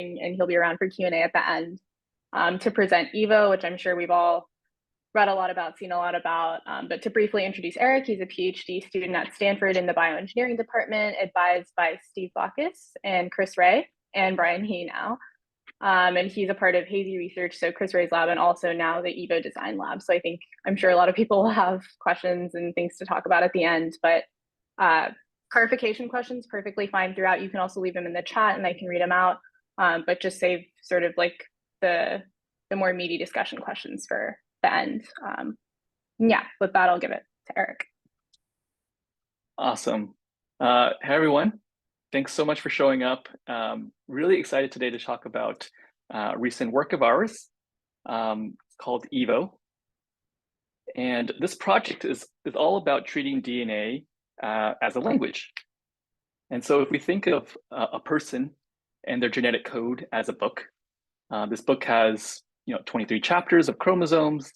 and he'll be around for Q&A at the end to present EVO, which I'm sure we've all read a lot about, seen a lot about. But to briefly introduce Eric, he's a PhD student at Stanford in the bioengineering department, advised by Steve Baccus and Chris Ray and Brian Hie now. And he's a part of Hazy research, so Chris Ray's lab, and also now the EVO design lab. So I'm sure a lot of people will have questions and things to talk about at the end, but clarification questions, perfectly fine throughout. You can also leave them in the chat and I can read them out, but just save sort of like the more meaty discussion questions for the end. Yeah, with that, I'll give it to Eric. Awesome. Hey, everyone. Thanks so much for showing up. Really excited today to talk about recent work of ours called EVO. And this project is all about treating DNA as a language. And so if we think of a person and their genetic code as a book, this book has 23 chapters of chromosomes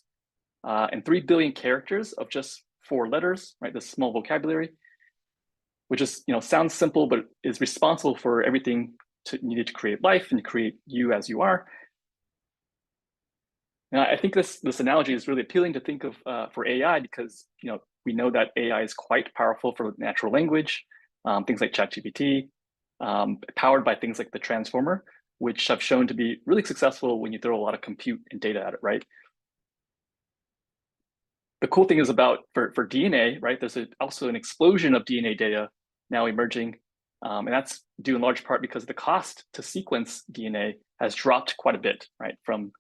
and 3 billion characters of just 4 letters, right? This small vocabulary, which is sounds simple, but is responsible for everything needed to create life and create you as you are. And I think this analogy is really appealing to think of for AI because we know that AI is quite powerful for natural language, things like ChatGPT, powered by things like the transformer, which have shown to be really successful when you throw a lot of compute and data at it, right? The cool thing is for DNA, right? There's also an explosion of DNA data now emerging, and that's due in large part because the cost to sequence DNA has dropped quite a bit, right? From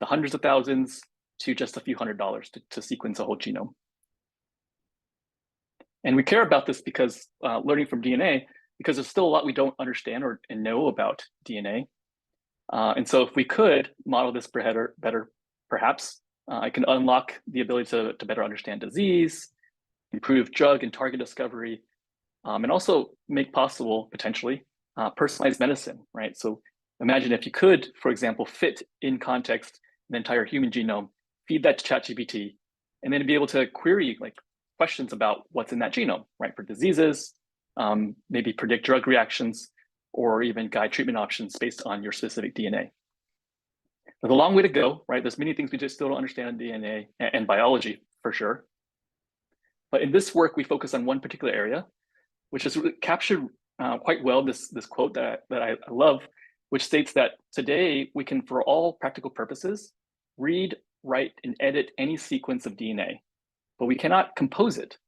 the hundreds of thousands to just a few $100s to sequence a whole genome. And we care about this because learning from DNA, because there's still a lot we don't understand and know about DNA. And so if we could model this better, perhaps, it can unlock the ability to better understand disease, improve drug and target discovery, and also make possible, potentially, personalized medicine, right? So imagine if you could, for example, fit in context an entire human genome, feed that to ChatGPT, and then be able to query questions about what's in that genome, right? For diseases, maybe predict drug reactions, or even guide treatment options based on your specific DNA. There's a long way to go, right? There's many things we just still don't understand in DNA and biology, for sure. But in this work, we focus on one particular area, which is really captured quite well this quote that I love, which states that today we can, for all practical purposes, read, write, and edit any sequence of DNA, but we cannot compose it.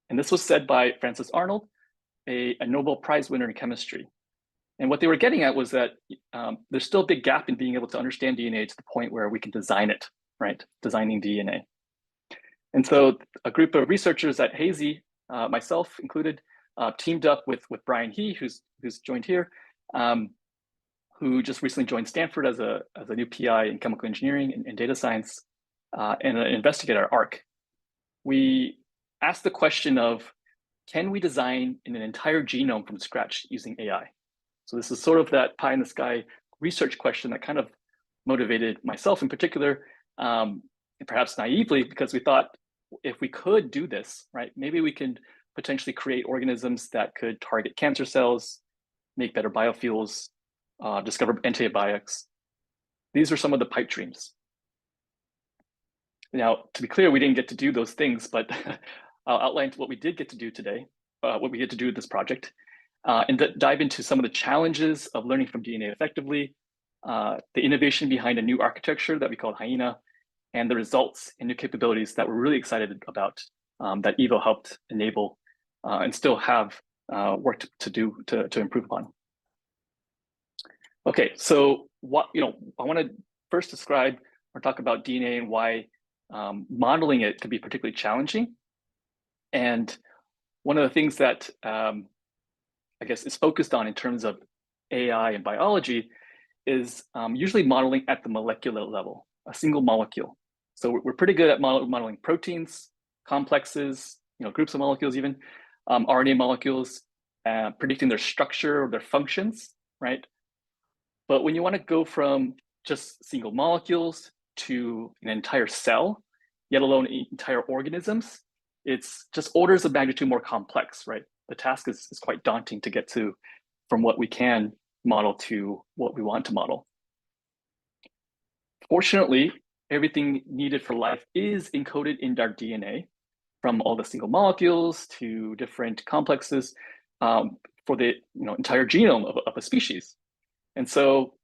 And this was said by Francis Arnold, a Nobel Prize winner in chemistry. And what they were getting at was that there's still a big gap in being able to understand DNA to the point where we can design it, right? Designing DNA. And so a group of researchers at Hazy, myself included, teamed up with Brian Hie, who's joined here, who just recently joined Stanford as a new PI in chemical engineering and data science, and an investigator at ARC. We asked the question of, can we design an entire genome from scratch using AI? So this is sort of that pie in the sky research question that kind of motivated myself in particular, and perhaps naively, because we thought if we could do this, right, maybe we can potentially create organisms that could target cancer cells, make better biofuels, discover antibiotics. These are some of the pipe dreams. Now, to be clear, we didn't get to do those things, but I'll outline what we did get to do today, what we get to do with this project, and dive into some of the challenges of learning from DNA effectively, the innovation behind a new architecture that we call Hyena, and the results and new capabilities that we're really excited about that EVO helped enable and still have work to do to improve upon. Okay, so I want to first describe or talk about DNA and why modeling it could be particularly challenging. And one of the things that I guess is focused on in terms of AI and biology is usually modeling at the molecular level, a single molecule. So we're pretty good at modeling proteins, complexes, groups of molecules even, RNA molecules, predicting their structure or their functions, right? But when you want to go from just single molecules to an entire cell, yet alone entire organisms, it's just orders of magnitude more complex, right? The task is quite daunting to get to from what we can model to what we want to model. Fortunately, everything needed for life is encoded in our DNA, from all the single molecules to different complexes for the entire genome of a species. And so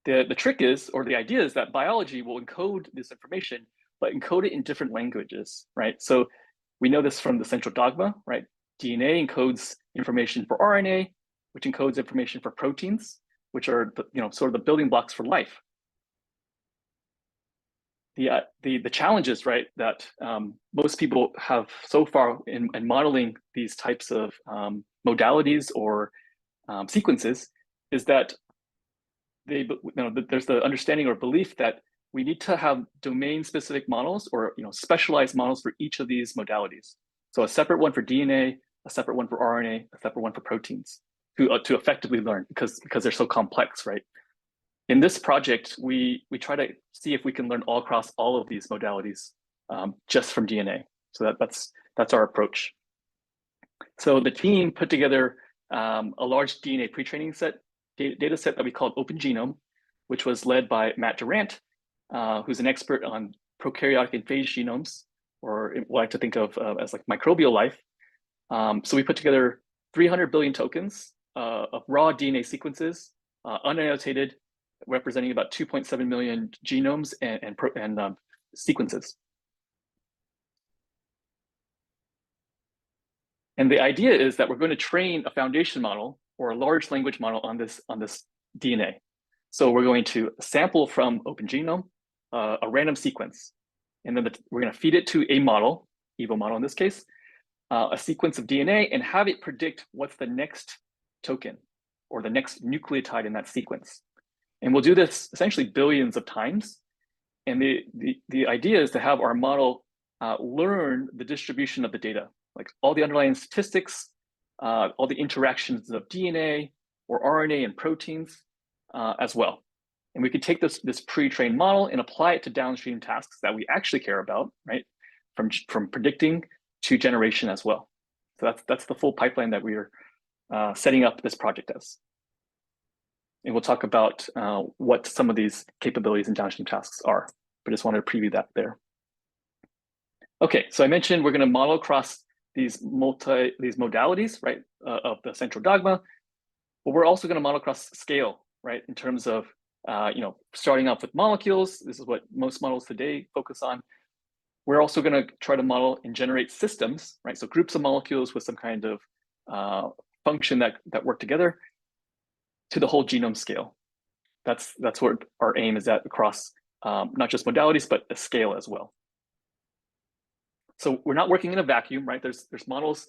the trick is, or the idea is, that biology will encode this information, but encode it in different languages, right? So we know this from the central dogma, right? DNA encodes information for RNA, which encodes information for proteins, which are sort of the building blocks for life. The challenges, right, that most people have so far in modeling these types of modalities or sequences is that there's the understanding or belief that we need to have domain-specific models, or specialized models for each of these modalities. So a separate one for DNA, a separate one for RNA, a separate one for proteins to effectively learn, because they're so complex, right? In this project, we try to see if we can learn all across all of these modalities just from DNA. So that's our approach. So the team put together a large DNA pre-training data set that we called Open Genome, which was led by Matt Durant, who's an expert on prokaryotic and phage genomes, or what I like to think of as like microbial life. So we put together 300 billion tokens of raw DNA sequences, unannotated, representing about 2.7 million genomes and sequences. And the idea is that we're going to train a foundation model or a large language model on this DNA. So we're going to sample from Open Genome a random sequence, and then we're going to feed it to a model, Evo model in this case, a sequence of DNA, and have it predict what's the next token or the next nucleotide in that sequence. And we'll do this essentially billions of times. And the idea is to have our model learn the distribution of the data, like all the underlying statistics, all the interactions of DNA or RNA and proteins as well. And we can take this pre-trained model and apply it to downstream tasks that we actually care about, right? From predicting to generation as well. So that's the full pipeline that we're setting up this project as. And we'll talk about what some of these capabilities and downstream tasks are, but just wanted to preview that there. Okay, so I mentioned we're going to model across these modalities, right, of the central dogma, but we're also going to model across scale, right, in terms of starting off with molecules. This is what most models today focus on. We're also going to try to model and generate systems, right, so groups of molecules with some kind of function that work together, to the whole genome scale. That's what our aim is at across not just modalities, but the scale as well. So we're not working in a vacuum, right? There's models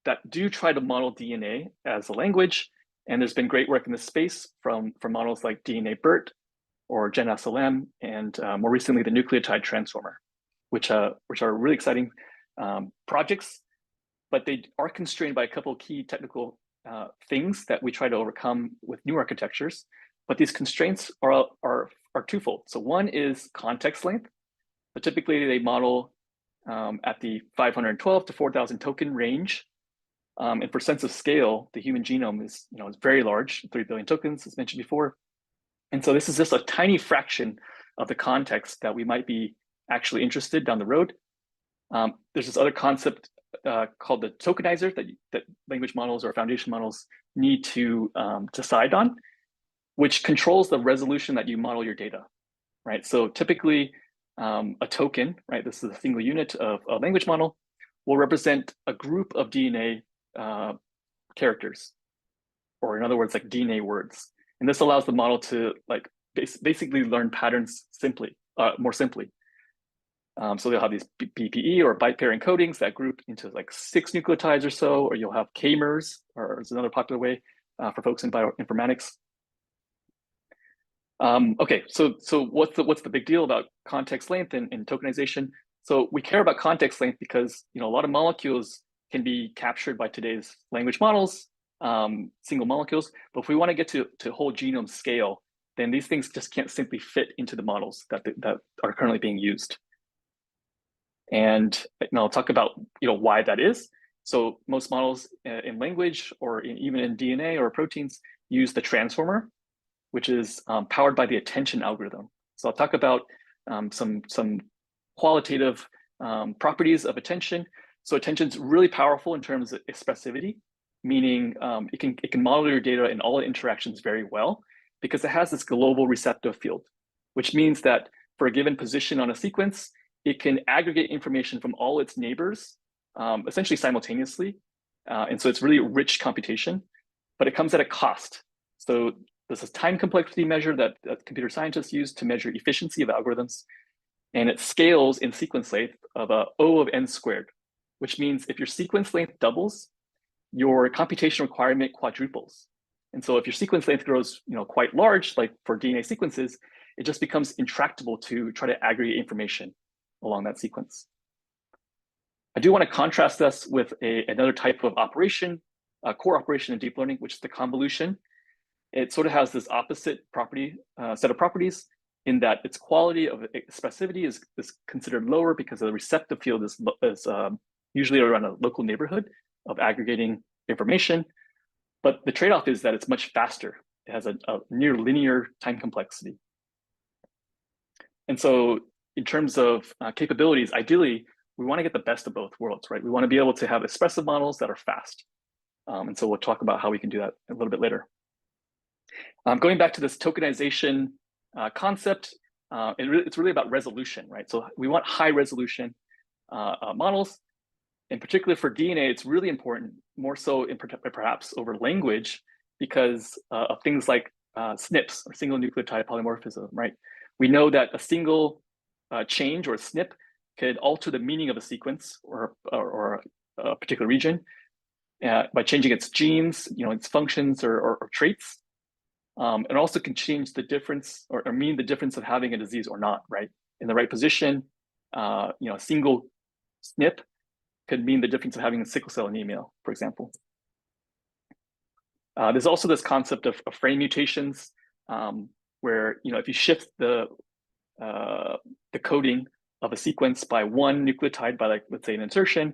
that do try to model DNA as a language, and there's been great work in this space from models like DNA-BERT or GenSLM, and more recently the nucleotide transformer, which are really exciting projects, but they are constrained by a couple of key technical things that we try to overcome with new architectures. But these constraints are twofold. So one is context length. So typically they model at the 512 to 4,000 token range. And for sense of scale, the human genome is very large, 3 billion tokens, as mentioned before. And so this is just a tiny fraction of the context that we might be actually interested down the road. There's this other concept called the tokenizer that language models or foundation models need to decide on, which controls the resolution that you model your data, right? So typically a token, right, this is a single unit of a language model, will represent a group of DNA characters, or in other words, like DNA words. And this allows the model to basically learn patterns more simply. So they'll have these BPE or byte pair encodings that group into like 6 nucleotides or so, or you'll have k-mers, or is another popular way for folks in bioinformatics. Okay, so what's the big deal about context length and tokenization? So we care about context length because a lot of molecules can be captured by today's language models, single molecules. But if we want to get to whole genome scale, then these things just can't simply fit into the models that are currently being used. And I'll talk about why that is. So most models in language or even in DNA or proteins, use the transformer, which is powered by the attention algorithm. So I'll talk about some qualitative properties of attention. So attention is really powerful in terms of expressivity, meaning it can model your data in all interactions very well because it has this global receptive field, which means that for a given position on a sequence, it can aggregate information from all its neighbors essentially simultaneously. And so it's really rich computation, but it comes at a cost. So this is time complexity measure that computer scientists use to measure efficiency of algorithms. And it scales in sequence length of O of n squared, which means if your sequence length doubles, your computation requirement quadruples. And so if your sequence length grows quite large, like for DNA sequences, it just becomes intractable to try to aggregate information along that sequence. I do want to contrast this with another type of operation, core operation in deep learning, which is the convolution. It sort of has this opposite property, set of properties in that its quality of expressivity is considered lower because the receptive field is usually around a local neighborhood of aggregating information. But the trade-off is that it's much faster. It has a near linear time complexity. And so in terms of capabilities, ideally, we want to get the best of both worlds, right? We want to be able to have expressive models that are fast. And so we'll talk about how we can do that a little bit later. Going back to this tokenization concept, it's really about resolution, right? So we want high resolution models. In particular for DNA, it's really important, more so perhaps over language, because of things like SNPs, or single nucleotide polymorphism, right? We know that a single change or a SNP could alter the meaning of a sequence or a particular region by changing its genes, its functions or traits. It also can change the difference or mean the difference of having a disease or not, right? In the right position, a single SNP could mean the difference of having a sickle cell anemia, for example. There's also this concept of frame mutations, where if you shift the coding of a sequence by one nucleotide by, like, let's say an insertion,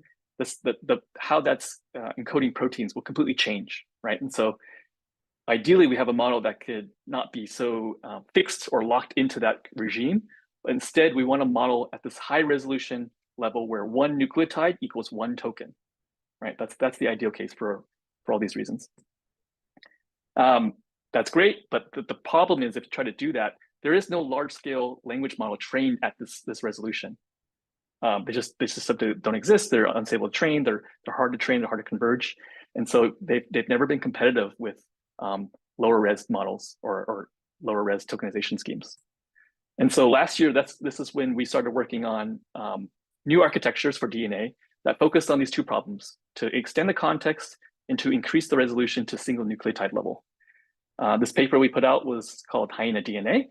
how that's encoding proteins will completely change, right? And so ideally we have a model that could not be so fixed or locked into that regime, but instead we want to model at this high resolution level where one nucleotide equals one token, right? That's the ideal case for all these reasons. That's great, but the problem is if you try to do that, there is no large-scale language model trained at this resolution. They just simply don't exist. They're unstable to train. They're hard to train. They're hard to converge, and so they've never been competitive with lower res models or lower res tokenization schemes. And so last year, this is when we started working on new architectures for DNA that focused on these two problems: to extend the context and to increase the resolution to single nucleotide level. This paper we put out was called Hyena DNA,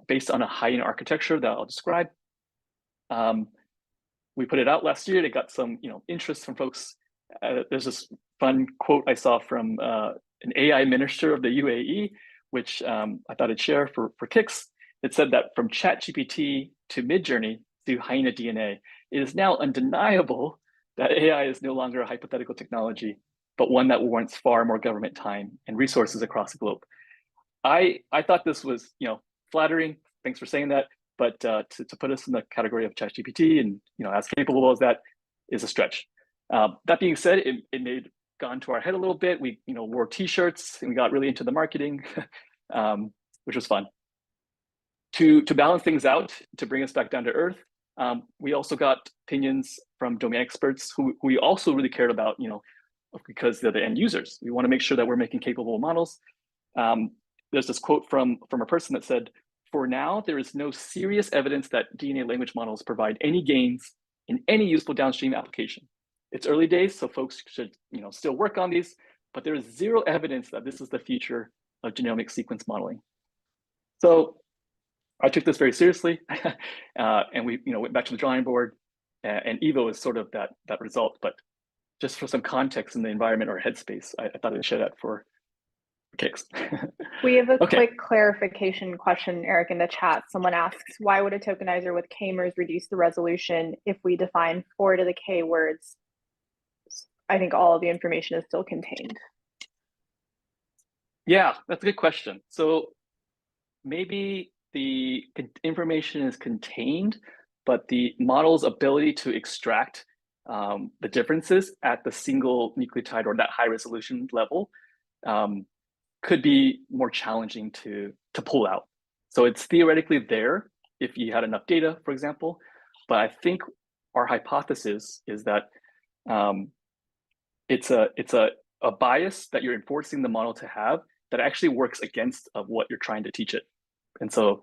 based on a Hyena architecture that I'll describe. We put it out last year. It got some interest from folks. There's this fun quote I saw from an AI minister of the UAE, which I thought I'd share for kicks. It said that from ChatGPT to Midjourney to Hyena DNA, it is now undeniable that AI is no longer a hypothetical technology, but one that warrants far more government time and resources across the globe. I thought this was flattering. Thanks for saying that. But to put us in the category of ChatGPT and as capable as that is a stretch. That being said, it may have gone to our head a little bit. We wore T-shirts and we got really into the marketing, which was fun. To balance things out, to bring us back down to earth, we also got opinions from domain experts who we also really cared about, because they're the end users. We want to make sure that we're making capable models. There's this quote from a person that said, "For now, there is no serious evidence that DNA language models provide any gains in any useful downstream application. It's early days, so folks should still work on these, but there is zero evidence that this is the future of genomic sequence modeling." So I took this very seriously, and we went back to the drawing board, and Evo is sort of that result. But just for some context in the environment or headspace, I thought I'd share that for kicks. We have a quick clarification question, Eric, in the chat. Someone asks, why would a tokenizer with k-mers reduce the resolution if we define 4 to the k words? I think all of the information is still contained. Yeah, that's a good question. So maybe the information is contained, but the model's ability to extract the differences at the single nucleotide or that high resolution level um, could be more challenging to pull out. So it's theoretically there if you had enough data, for example. But I think our hypothesis is that um, it's a bias that you're enforcing the model to have that actually works against of what you're trying to teach it. And so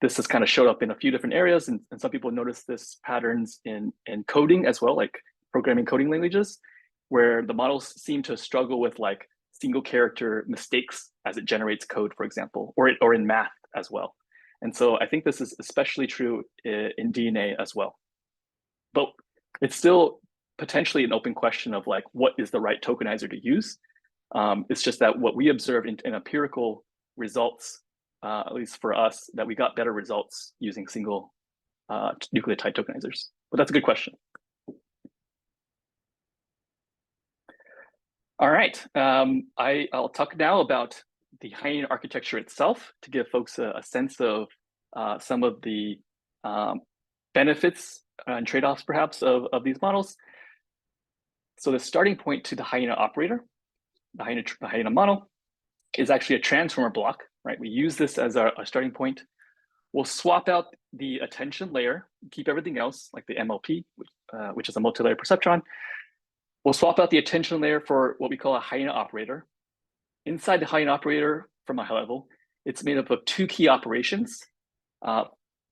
this has kind of showed up in a few different areas, and some people notice this patterns in coding as well, like programming coding languages, where the models seem to struggle with like single character mistakes as it generates code, for example, or in math as well. And so I think this is especially true in DNA as well. But it's still potentially an open question of like, what is the right tokenizer to use? It's just that what we observed in empirical results, at least for us, that we got better results using single nucleotide tokenizers. But that's a good question. All right, I'll talk now about the Hie architecture itself to give folks a sense of some of the benefits and trade-offs perhaps of these models. So the starting point to the Hie operator, the Hie model, is actually a transformer block, right? We use this as our starting point. We'll swap out the attention layer, keep everything else, like the MLP, which is a multi-layer perceptron. We'll swap out the attention layer for what we call a Hie operator. Inside the Hie operator, from a high level, it's made up of two key operations,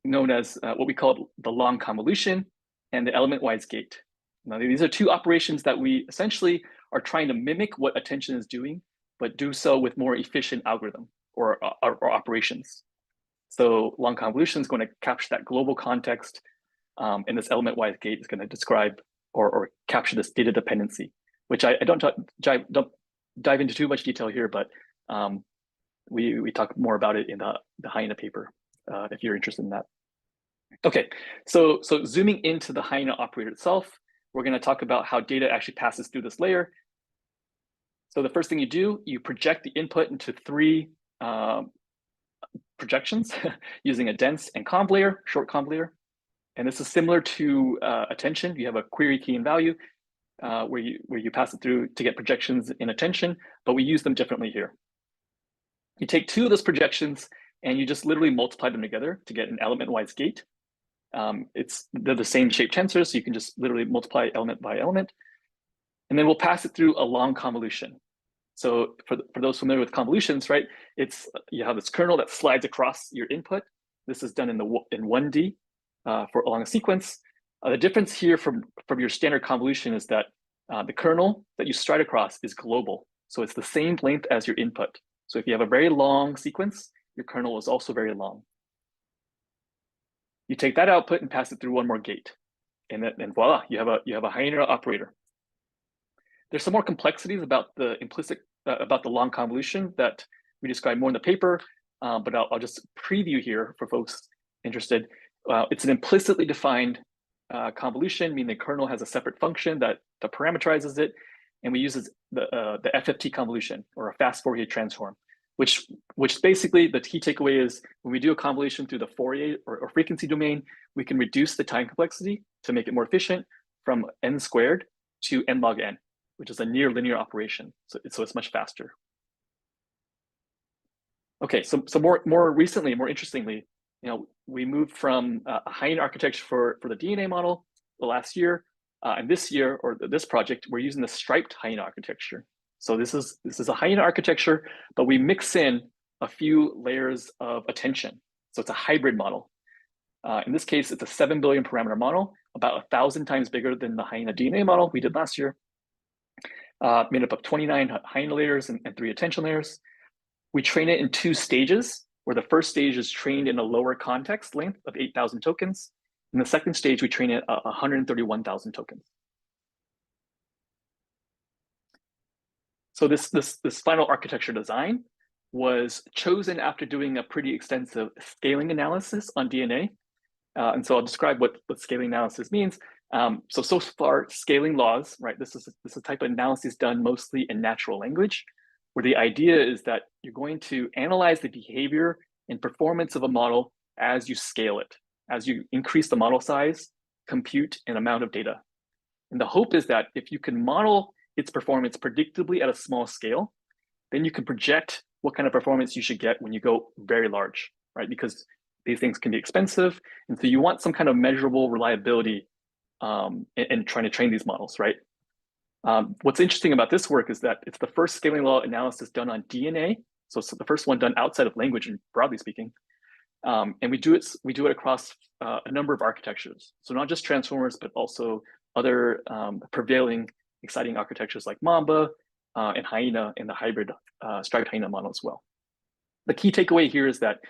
known as what we call the long convolution and the element-wise gate. Now, these are two operations that we essentially are trying to mimic what attention is doing, but do so with more efficient algorithm or operations. So long convolution is going to capture that global context, and this element-wise gate is going to describe or capture this data dependency, which I don't dive into too much detail here, but we talk more about it in the Hie paper if you're interested in that. Okay, so zooming into the Hie operator itself, we're going to talk about how data actually passes through this layer. So the first thing you do, you project the input into three projections using a dense and conv layer, short conv layer. And this is similar to attention. You have a query key and value where you pass it through to get projections in attention, but we use them differently here. You take two of those projections and you just literally multiply them together to get an element-wise gate. They're the same shape tensors, so you can just literally multiply element by element. And then we'll pass it through a long convolution. So for those familiar with convolutions, right, you have this kernel that slides across your input. This is done in 1D for along a sequence. The difference here from your standard convolution is that the kernel that you stride across is global. So it's the same length as your input. So if you have a very long sequence, your kernel is also very long. You take that output and pass it through one more gate, and voila, you have a Hie operator. There's some more complexities about the about the long convolution that we describe more in the paper, but I'll just preview here for folks interested. It's an implicitly defined convolution, meaning the kernel has a separate function that parameterizes it, and we use the FFT convolution, or a fast Fourier transform, which basically the key takeaway is when we do a convolution through the Fourier or frequency domain, we can reduce the time complexity to make it more efficient from n squared to n log n, which is a near linear operation. So it's much faster. Okay, so more recently, more interestingly, we moved from a Hie architecture for the DNA model the last year, and this year, or this project, we're using the striped Hie architecture. So this is a Hie architecture, but we mix in a few layers of attention. So it's a hybrid model. In this case, it's a 7 billion parameter model, about 1,000 times bigger than the Hie DNA model we did last year. Made up of 29 Hie layers and 3 attention layers. We train it in 2 stages, where the first stage is trained in a lower context length of 8,000 tokens. In the second stage, we train it at 131,000 tokens. So this final architecture design was chosen after doing a pretty extensive scaling analysis on DNA. And so I'll describe what scaling analysis means. So far, scaling laws, right? This is a type of analysis done mostly in natural language. where the idea is that you're going to analyze the behavior and performance of a model as you scale it, as you increase the model size, compute, and amount of data. And the hope is that if you can model its performance predictably at a small scale, then you can project what kind of performance you should get when you go very large, right? Because these things can be expensive. And so you want some kind of measurable reliability in trying to train these models, right? What's interesting about this work is that it's the first scaling law analysis done on DNA. So it's the first one done outside of language, and broadly speaking. And we do it across a number of architectures. So not just transformers, but also other prevailing exciting architectures like Mamba and Hyena and the hybrid striped Hyena model as well. The key takeaway here is that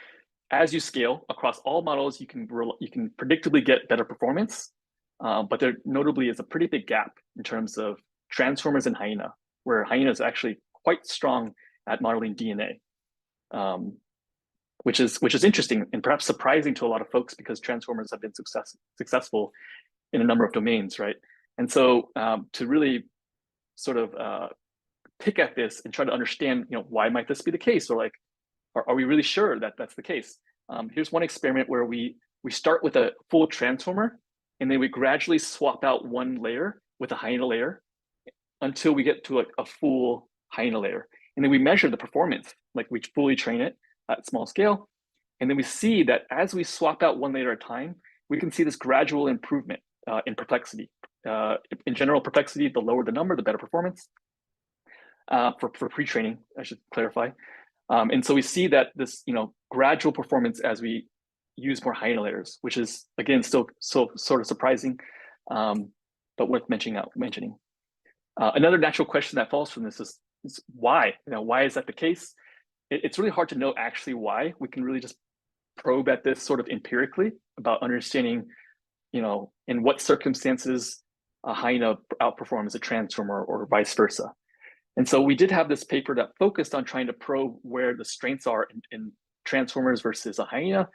as you scale across all models, you can predictably get better performance, but there notably is a pretty big gap in terms of transformers and Hyena, where Hyena is actually quite strong at modeling DNA, which is interesting and perhaps surprising to a lot of folks because transformers have been successful in a number of domains, right? And so to really sort of pick at this and try to understand, why might this be the case, or like, are we really sure that that's the case? Here's one experiment where we start with a full transformer, and then we gradually swap out one layer with a Hyena layer until we get to a full Hyena layer. And then we measure the performance, like we fully train it at small scale. And then we see that as we swap out one layer at a time, we can see this gradual improvement in perplexity. In general perplexity, the lower the number, the better performance. For pre-training, I should clarify. And so we see that this, gradual performance as we use more Hyena layers, which is again still sort of surprising, but worth mentioning. Another natural question that falls from this is why? Why is that the case? It's really hard to know actually why. We can really just probe at this sort of empirically about understanding, in what circumstances a Hyena outperforms a transformer or vice versa. And so we did have this paper that focused on trying to probe where the strengths are in transformers versus a Hyena.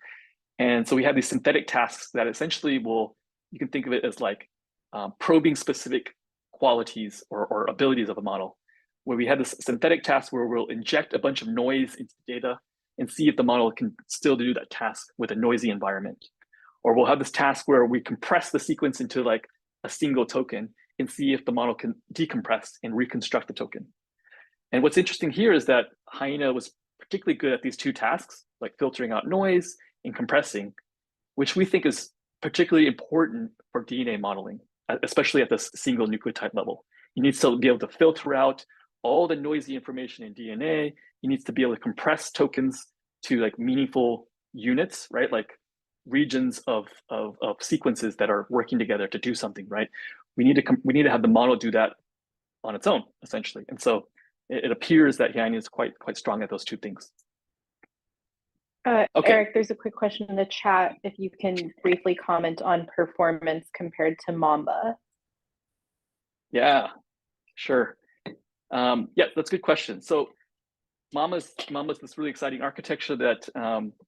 And so we had these synthetic tasks that essentially you can think of it as like probing specific qualities or abilities of a model, where we had this synthetic task where we'll inject a bunch of noise into the data and see if the model can still do that task with a noisy environment. Or we'll have this task where we compress the sequence into like a single token and see if the model can decompress and reconstruct the token. And what's interesting here is that Hyena was particularly good at these two tasks, like filtering out noise and compressing, which we think is particularly important for DNA modeling, especially at this single nucleotide level. You need to be able to filter out all the noisy information in DNA. You need to be able to compress tokens to like meaningful units, right? Like regions of sequences that are working together to do something, right? We need to have the model do that on its own, essentially. And so it appears that Hyena is quite strong at those two things. Okay. Eric, there's a quick question in the chat. If you can briefly comment on performance compared to Mamba. Yeah, sure. Yeah, that's a good question. So Mamba's this really exciting architecture that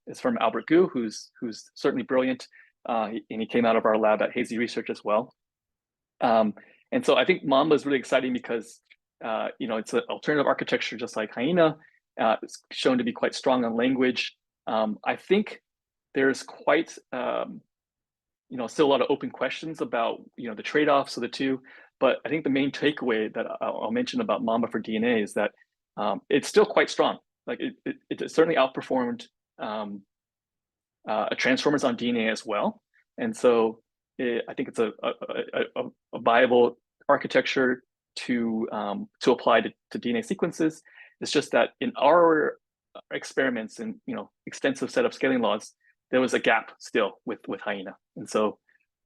is from Albert Gu, who's certainly brilliant, and he came out of our lab at Hazy Research as well. And so I think Mamba is really exciting because it's an alternative architecture just like Hyena. It's shown to be quite strong on language. I think there's quite still a lot of open questions about the trade-offs of the two. But I think the main takeaway that I'll mention about Mamba for DNA is that it's still quite strong. Like it certainly outperformed transformers on DNA as well. And so I think it's a viable architecture to apply to DNA sequences. It's just that in our experiments and extensive set of scaling laws, there was a gap still with Hyena. And so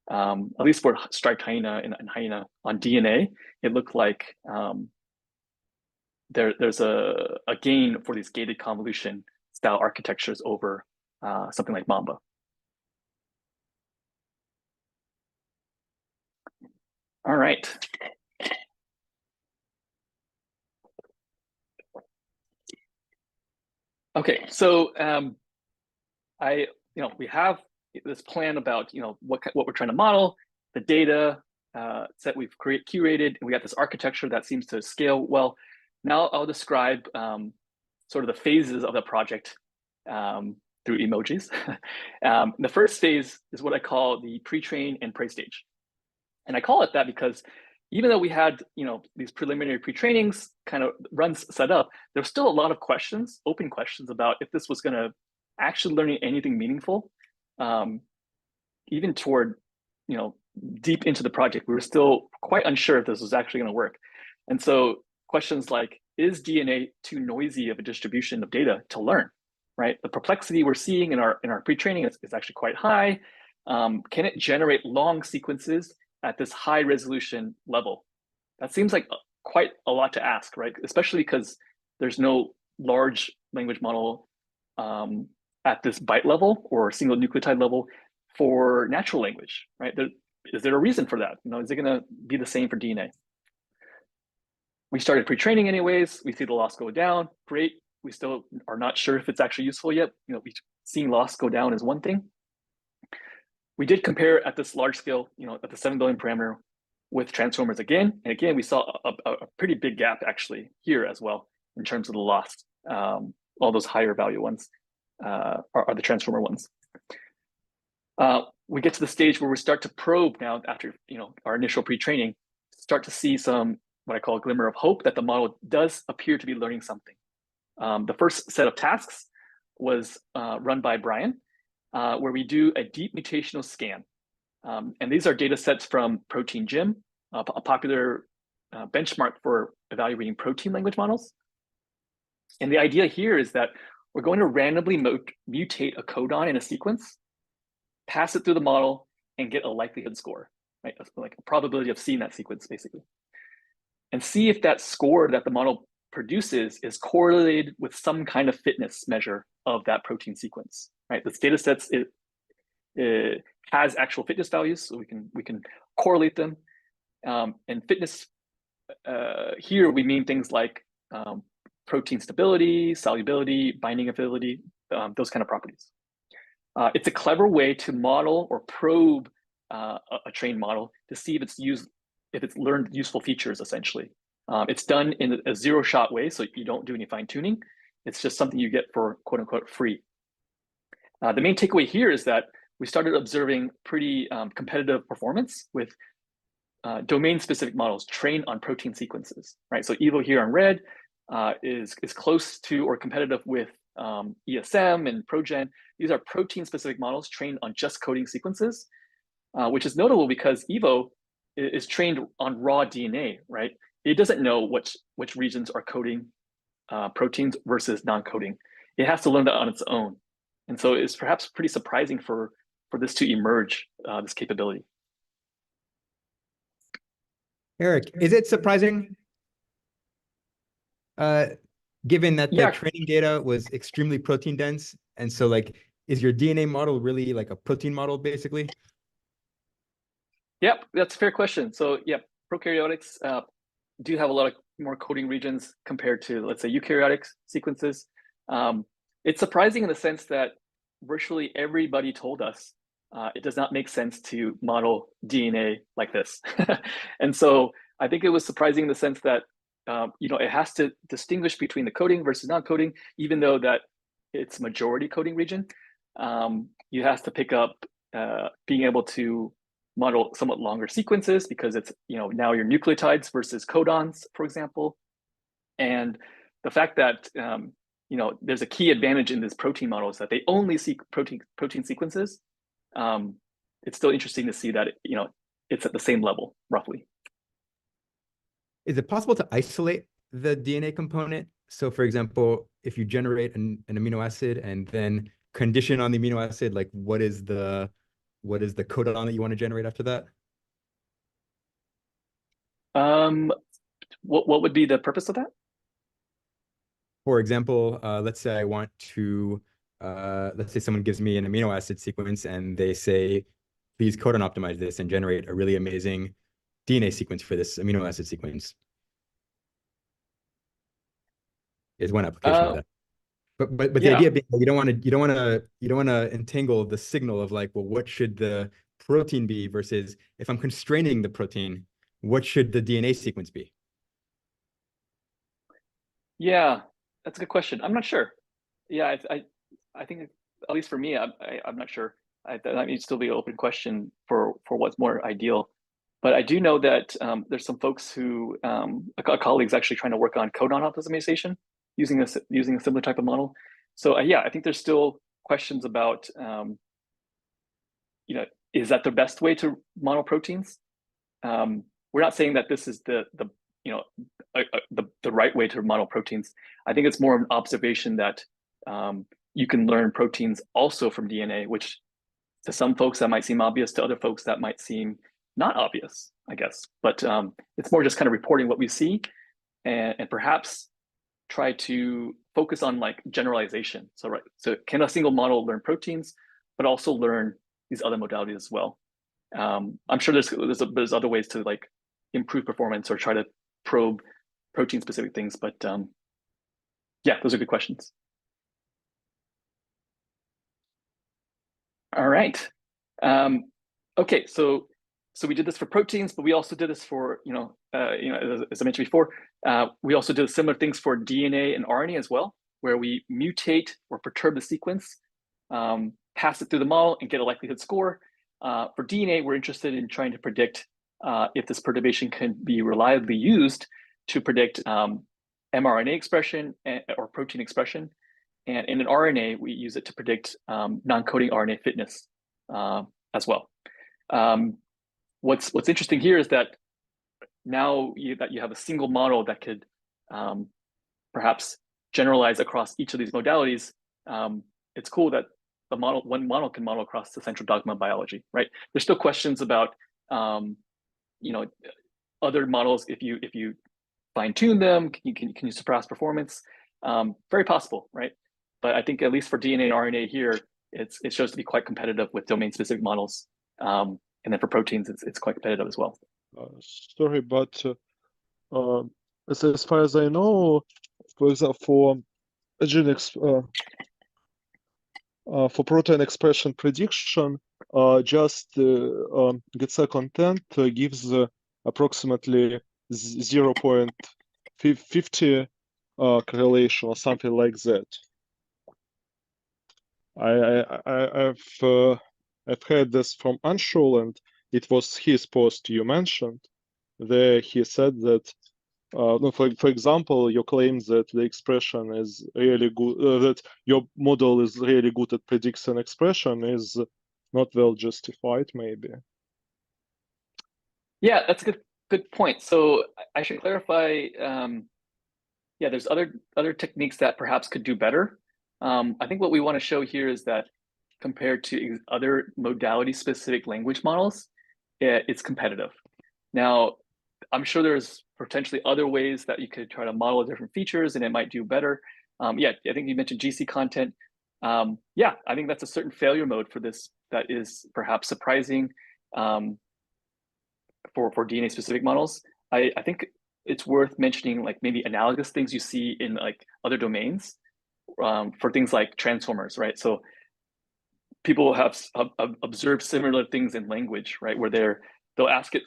at least for striped Hyena and Hyena on DNA, it looked like there's a gain for these gated convolution style architectures over something like Mamba. All right. Okay, so we have this plan about what we're trying to model, the data set we've curated, and we got this architecture that seems to scale well. Now I'll describe sort of the phases of the project through emojis. The first phase is what I call the pre-train and prey stage. And I call it that because even though we had, these preliminary pre-trainings kind of runs set up, there's still a lot of questions, open questions about if this was going to actually learning anything meaningful. Even toward, deep into the project, we were still quite unsure if this was actually going to work. And so questions like, is DNA too noisy of a distribution of data to learn, right? The complexity we're seeing in our pre-training is actually quite high. Can it generate long sequences at this high resolution level? That seems like quite a lot to ask, right? Especially because there's no large language model at this byte level or single nucleotide level for natural language, right? Is there a reason for that? Is it going to be the same for DNA? We started pre-training anyways. We see the loss go down. Great. We still are not sure if it's actually useful yet. Seeing loss go down is one thing. We did compare at this large scale, at the 7 billion parameter with transformers again. And again, we saw a pretty big gap actually here as well in terms of the loss. All those higher value ones are the transformer ones. We get to the stage where we start to probe now after our initial pre-training, start to see some what I call a glimmer of hope that the model does appear to be learning something. The first set of tasks was run by Brian, where we do a deep mutational scan. And these are data sets from Protein Gym, a popular benchmark for evaluating protein language models. And the idea here is that we're going to randomly mutate a codon in a sequence, pass it through the model, and get a likelihood score, right? Like a probability of seeing that sequence, basically. And see if that score that the model produces is correlated with some kind of fitness measure of that protein sequence, right? This data sets, it has actual fitness values, so we can correlate them. And fitness, here we mean things like protein stability, solubility, binding affinity, those kind of properties. It's a clever way to model or probe a trained model to see if it's learned useful features, essentially. It's done in a zero-shot way, so you don't do any fine-tuning. It's just something you get for quote-unquote free. The main takeaway here is that we started observing pretty competitive performance with domain-specific models trained on protein sequences, right? So Evo here on red is close to or competitive with ESM and ProGen. These are protein-specific models trained on just coding sequences, which is notable because Evo is trained on raw DNA, right? It doesn't know which regions are coding proteins versus non-coding. It has to learn that on its own. And so it's perhaps pretty surprising for this to emerge, this capability. Eric, is it surprising, given that the training data was extremely protein dense? And so is your DNA model really like a protein model, basically? Yep, that's a fair question. So prokaryotics do have a lot of more coding regions compared to, let's say, eukaryotic sequences. It's surprising in the sense that virtually everybody told us it does not make sense to model DNA like this. And so I think it was surprising in the sense that it has to distinguish between the coding versus non-coding, even though that it's majority coding region. You have to pick up being able to model somewhat longer sequences because it's now your nucleotides versus codons, for example. And the fact that there's a key advantage in this protein model is that they only see protein sequences. It's still interesting to see that it's at the same level roughly. Is it possible to isolate the DNA component? So for example, if you generate an amino acid and then condition on the amino acid, like what is the codon that you want to generate after that? What would be the purpose of that? For example, let's say I want to, let's say someone gives me an amino acid sequence and they say, please codon optimize this and generate a really amazing DNA sequence for this amino acid sequence. Is one application of that. But the idea being you don't want to entangle the signal of like, well, what should the protein be versus if I'm constraining the protein, what should the DNA sequence be? Yeah, that's a good question. I'm not sure. Yeah, I think at least for me, I'm not sure. That may still be an open question for what's more ideal. But I do know that there's some folks who a colleagues actually trying to work on codon optimization using a similar type of model. So yeah, I think there's still questions about is that the best way to model proteins? We're not saying that this is the right way to model proteins. I think it's more of an observation that you can learn proteins also from DNA, which to some folks that might seem obvious, to other folks that might seem not obvious, I guess. But it's more just kind of reporting what we see and perhaps try to focus on like generalization. So can a single model learn proteins, but also learn these other modalities as well? I'm sure there's other ways to like improve performance or try to probe protein specific things, but yeah, those are good questions. All right. Okay, so we did this for proteins, but we also did this for as I mentioned before, we also did similar things for DNA and RNA as well, where we mutate or perturb the sequence, pass it through the model, and get a likelihood score. For DNA, we're interested in trying to predict if this perturbation can be reliably used to predict mRNA expression or protein expression. And in an RNA, we use it to predict non-coding RNA fitness as well. What's interesting here is that now that you have a single model that could perhaps generalize across each of these modalities, it's cool that one model can model across the central dogma of biology, right? There's still questions about other models. If you fine tune them, can you surpass performance? Very possible, right? But I think at least for DNA and RNA here, it shows to be quite competitive with domain-specific models. And then for proteins, it's quite competitive as well. Sorry, but as far as I know, for example, for protein expression prediction, just GitSec content gives approximately 0.50 correlation or something like that. I've heard this from Anshul, and it was his post you mentioned. There he said that, for example, your claim that the expression is really good, that your model is really good at predicting expression is not well justified, maybe. Yeah, that's a good point. So I should clarify. Yeah, there's other techniques that perhaps could do better. I think what we want to show here is that compared to other modality-specific language models, it's competitive. Now, I'm sure there's potentially other ways that you could try to model different features and it might do better. Yeah, I think you mentioned GC content. Yeah, I think that's a certain failure mode for this that is perhaps surprising for DNA-specific models. I think it's worth mentioning like maybe analogous things you see in like other domains for things like transformers, right? So people have observed similar things in language, right? Where they'll ask it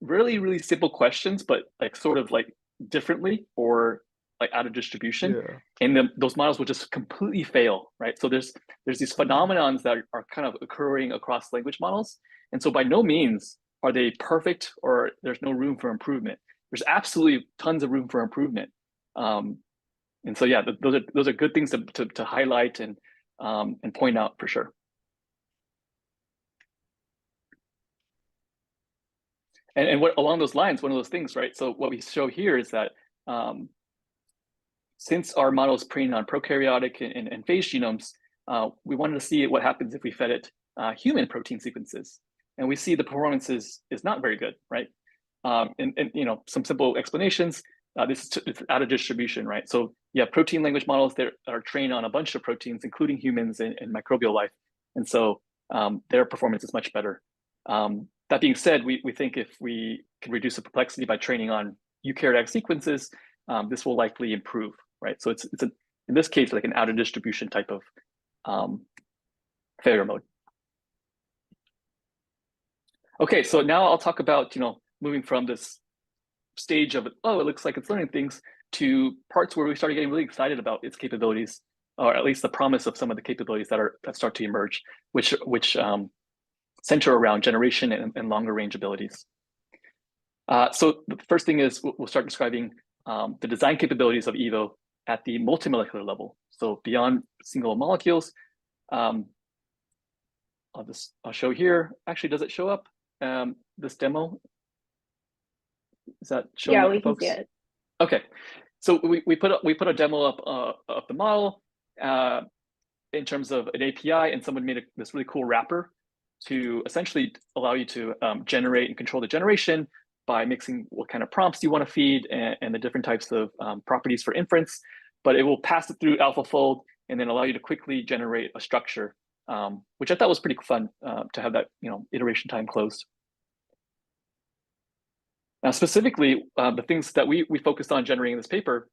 really, really simple questions, but like sort of like differently or like out of distribution. Yeah. And then those models will just completely fail, right? So there's these phenomenons that are kind of occurring across language models. And so by no means are they perfect or there's no room for improvement. There's absolutely tons of room for improvement. And so yeah, those are good things to highlight and point out for sure. And what along those lines, one of those things, right? So what we show here is that since our model is trained on prokaryotic and phage genomes, we wanted to see what happens if we fed it human protein sequences. And we see the performance is not very good, right? And some simple explanations. It's out of distribution, right? So yeah, protein language models that are trained on a bunch of proteins, including humans and microbial life. And so their performance is much better. That being said, we think if we can reduce the complexity by training on eukaryotic sequences, this will likely improve, right? So it's in this case, like an out of distribution type of failure mode. Okay, so now I'll talk about, moving from this stage of, oh, it looks like it's learning things, to parts where we started getting really excited about its capabilities, or at least the promise of some of the capabilities that start to emerge, which center around generation and longer range abilities. So the first thing is we'll start describing the design capabilities of EVO at the multimolecular level. So beyond single molecules, I'll show here. Actually, does it show up? This demo? Is that showing up we for folks? can see it. Okay, so we put a demo up of the model in terms of an API, and someone made this really cool wrapper to essentially allow you to generate and control the generation by mixing what kind of prompts you want to feed and the different types of properties for inference. But it will pass it through AlphaFold and then allow you to quickly generate a structure, which I thought was pretty fun to have that iteration time closed. Now, specifically, the things that we focused on generating in this paper,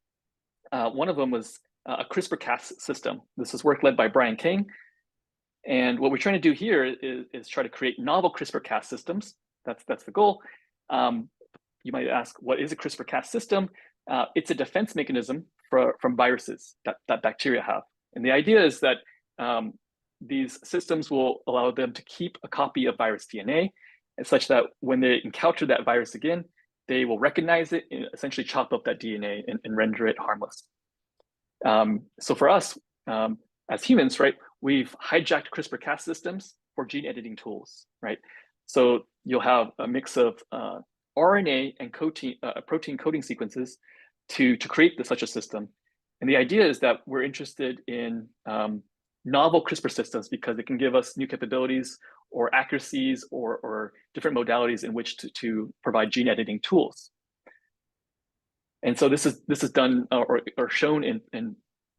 one of them was a CRISPR-Cas system. This is work led by Brian Hie. And what we're trying to do here is try to create novel CRISPR-Cas systems. That's the goal. You might ask, what is a CRISPR-Cas system? It's a defense mechanism from viruses that bacteria have. And the idea is that these systems will allow them to keep a copy of virus DNA, such that when they encounter that virus again, they will recognize it and essentially chop up that DNA and render it harmless. So for us, as humans, right, we've hijacked CRISPR-Cas systems for gene editing tools, right? So you'll have a mix of RNA and protein coding sequences to create such a system. And the idea is that we're interested in novel CRISPR systems because it can give us new capabilities or accuracies or different modalities in which to provide gene editing tools. And so this is done or shown in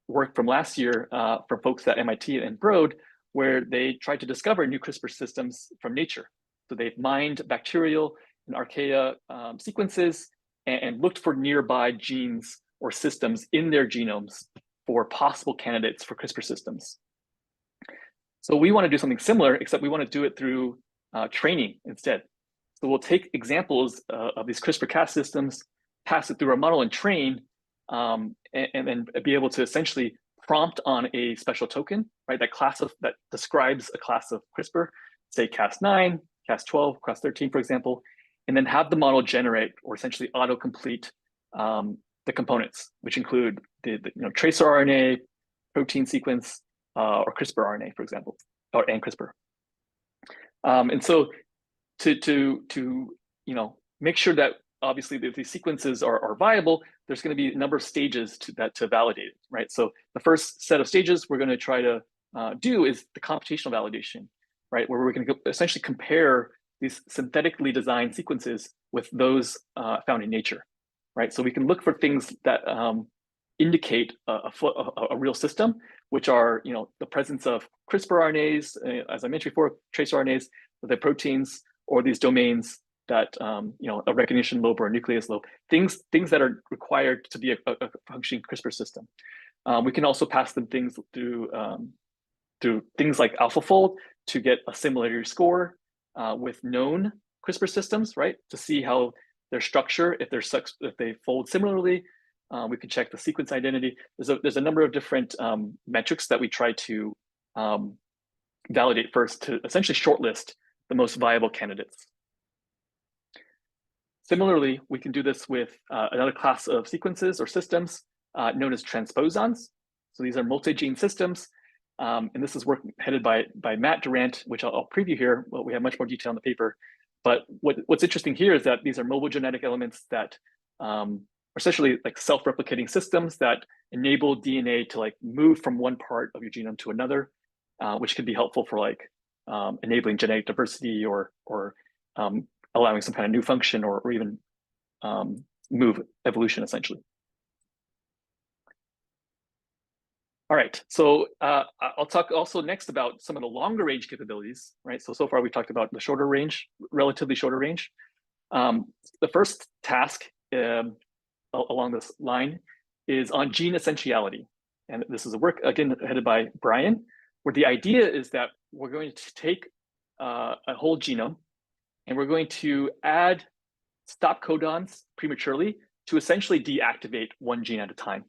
work from last year from folks at MIT and Broad, where they tried to discover new CRISPR systems from nature. So they've mined bacterial and archaea sequences and looked for nearby genes or systems in their genomes for possible candidates for CRISPR systems. So we want to do something similar, except we want to do it through training instead. So we'll take examples of these CRISPR-Cas systems, pass it through our model and train, and then be able to essentially prompt on a special token, right? That describes a class of CRISPR, say Cas9, Cas12, Cas13, for example, and then have the model generate or essentially autocomplete the components, which include the tracer RNA, protein sequence, or CRISPR RNA, for example, and CRISPR. And so to make sure that obviously these sequences are viable, there's going to be a number of stages to validate it, right? So the first set of stages we're going to try to do is the computational validation, right? Where we're going to essentially compare these synthetically designed sequences with those found in nature, right? So we can look for things that indicate a real system, which are the presence of CRISPR RNAs, as I mentioned before, tracer RNAs, the proteins, or these domains that a recognition lobe or a nucleus lobe, things that are required to be a functioning CRISPR system. We can also pass them things through things like AlphaFold to get a similarity score with known CRISPR systems, right? To see how their structure, if they fold similarly. We can check the sequence identity. There's a number of different metrics that we try to validate first to essentially shortlist the most viable candidates. Similarly, we can do this with another class of sequences or systems known as transposons. So these are multi-gene systems, and this is work headed by Matt Durant, which I'll preview here. Well, we have much more detail in the paper. But what's interesting here is that these are mobile genetic elements that are essentially like self-replicating systems that enable DNA to move from one part of your genome to another, which could be helpful for enabling genetic diversity or allowing some kind of new function or even move evolution essentially. All right, so I'll talk also next about some of the longer range capabilities, right? So far we've talked about the shorter range, relatively shorter range. The first task along this line is on gene essentiality. And this is a work, again, headed by Brian, where the idea is that we're going to take a whole genome and we're going to add stop codons prematurely to essentially deactivate one gene at a time.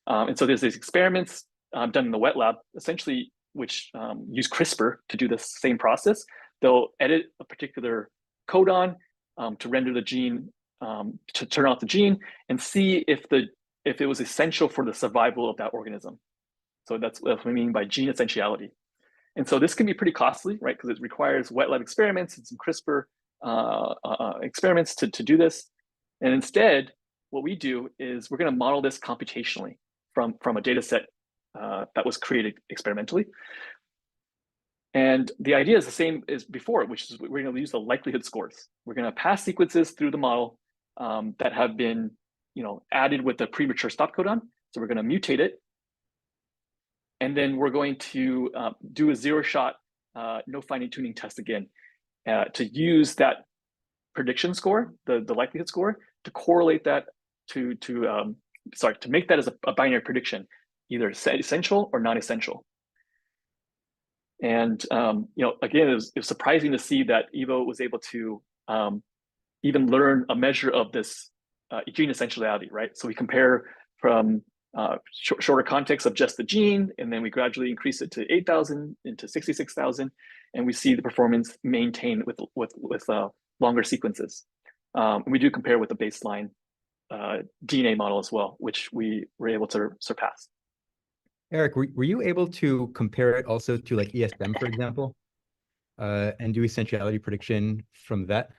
And so there's these experiments done in the wet lab, essentially, which use CRISPR to do the same process. They'll edit a particular codon to render the gene, to turn off the gene, and see if it was essential for the survival of that organism. So that's what we mean by gene essentiality. And so this can be pretty costly, right? Because it requires wet lab experiments and some CRISPR experiments to do this. And instead, what we do is we're going to model this computationally from a data set that was created experimentally. And the idea is the same as before, which is we're going to use the likelihood scores. We're going to pass sequences through the model that have been, added with the premature stop codon. So we're going to mutate it. And then we're going to do a zero-shot, no fine tuning test again to use that prediction score, the likelihood score, to correlate that to make that as a binary prediction, either essential or non-essential. And again, it was surprising to see that Evo was able to even learn a measure of this gene essentiality, right? So we compare from shorter context of just the gene, and then we gradually increase it to 8,000 into 66,000, and we see the performance maintained with longer sequences. We do compare with the baseline DNA model as well, which we were able to surpass. Eric, were you able to compare it also to like ESM, for example, and do essentiality prediction from that?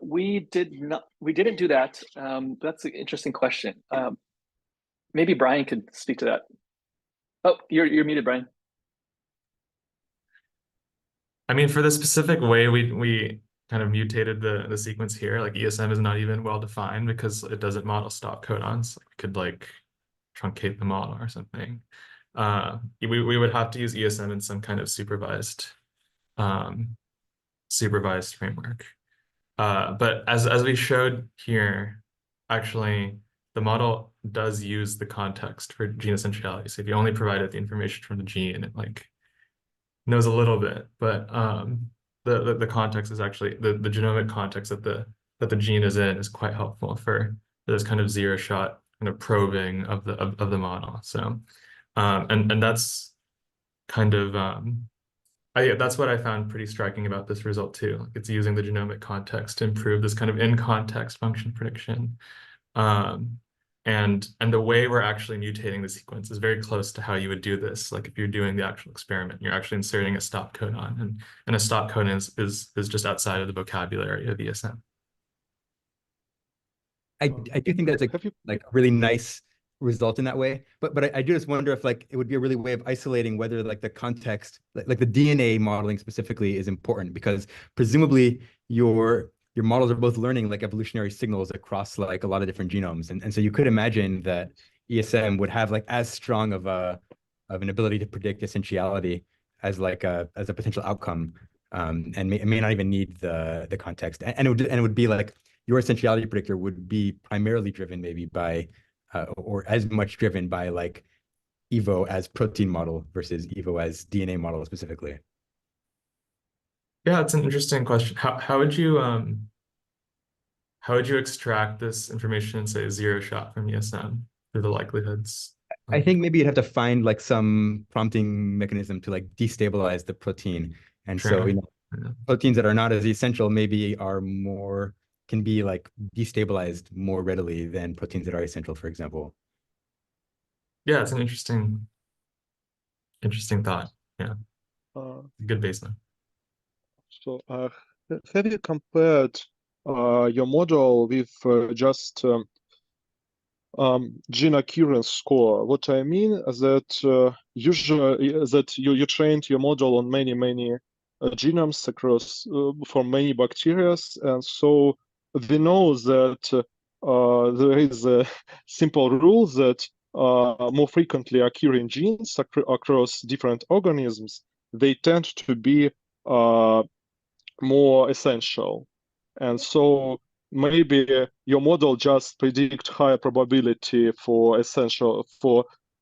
We didn't do that. That's an interesting question. Maybe Brian could speak to that. Oh, you're muted, Brian. I mean, for the specific way we kind of mutated the sequence here, like ESM is not even well defined because it doesn't model stop codons. We could like truncate the model or something. We would have to use ESM in some kind of supervised framework. But as we showed here, actually, the model does use the context for gene essentiality. So if you only provided the information from the gene, it like knows a little bit, but the context is actually the genomic context that the gene is in is quite helpful for this kind of zero-shot kind of probing of the model. So and that's kind of that's what I found pretty striking about this result too. Like it's using the genomic context to improve this kind of in-context function prediction. And the way we're actually mutating the sequence is very close to how you would do this. Like if you're doing the actual experiment, you're actually inserting a stop codon, and a stop codon is just outside of the vocabulary of ESM. I do think that's like a really nice result in that way, but I do just wonder if like it would be a really way of isolating whether like the context, like the DNA modeling specifically, is important, because presumably your models are both learning like evolutionary signals across like a lot of different genomes, and so you could imagine that ESM would have like as strong of an ability to predict essentiality as like a potential outcome, and may not even need the context, and it would be like your essentiality predictor would be primarily driven maybe by or as much driven by like Evo as protein model versus Evo as DNA model specifically. Yeah, it's an interesting question. How would you extract this information and say zero shot from ESM through the likelihoods? I think maybe you'd have to find like some prompting mechanism to like destabilize the protein. And so, proteins that are not as essential maybe can be like destabilized more readily than proteins that are essential, for example. Yeah, it's an interesting thought. Yeah, good baseline. So have you compared your model with just gene occurrence score? What I mean is that usually that you trained your model on many genomes across for many bacteria, and so we know that there is a simple rule that more frequently occurring genes across different organisms, they tend to be more essential. And so maybe your model just predict higher probability for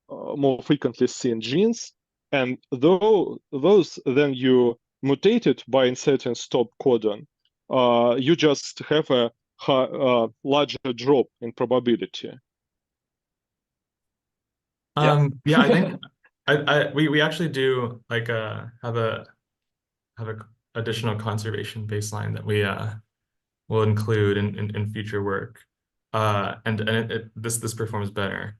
more frequently seen genes, and those then you mutated by inserting stop codon. You just have a larger drop in probability. Yeah, I think we actually do like have a additional conservation baseline that we will include in future work. And this performs better.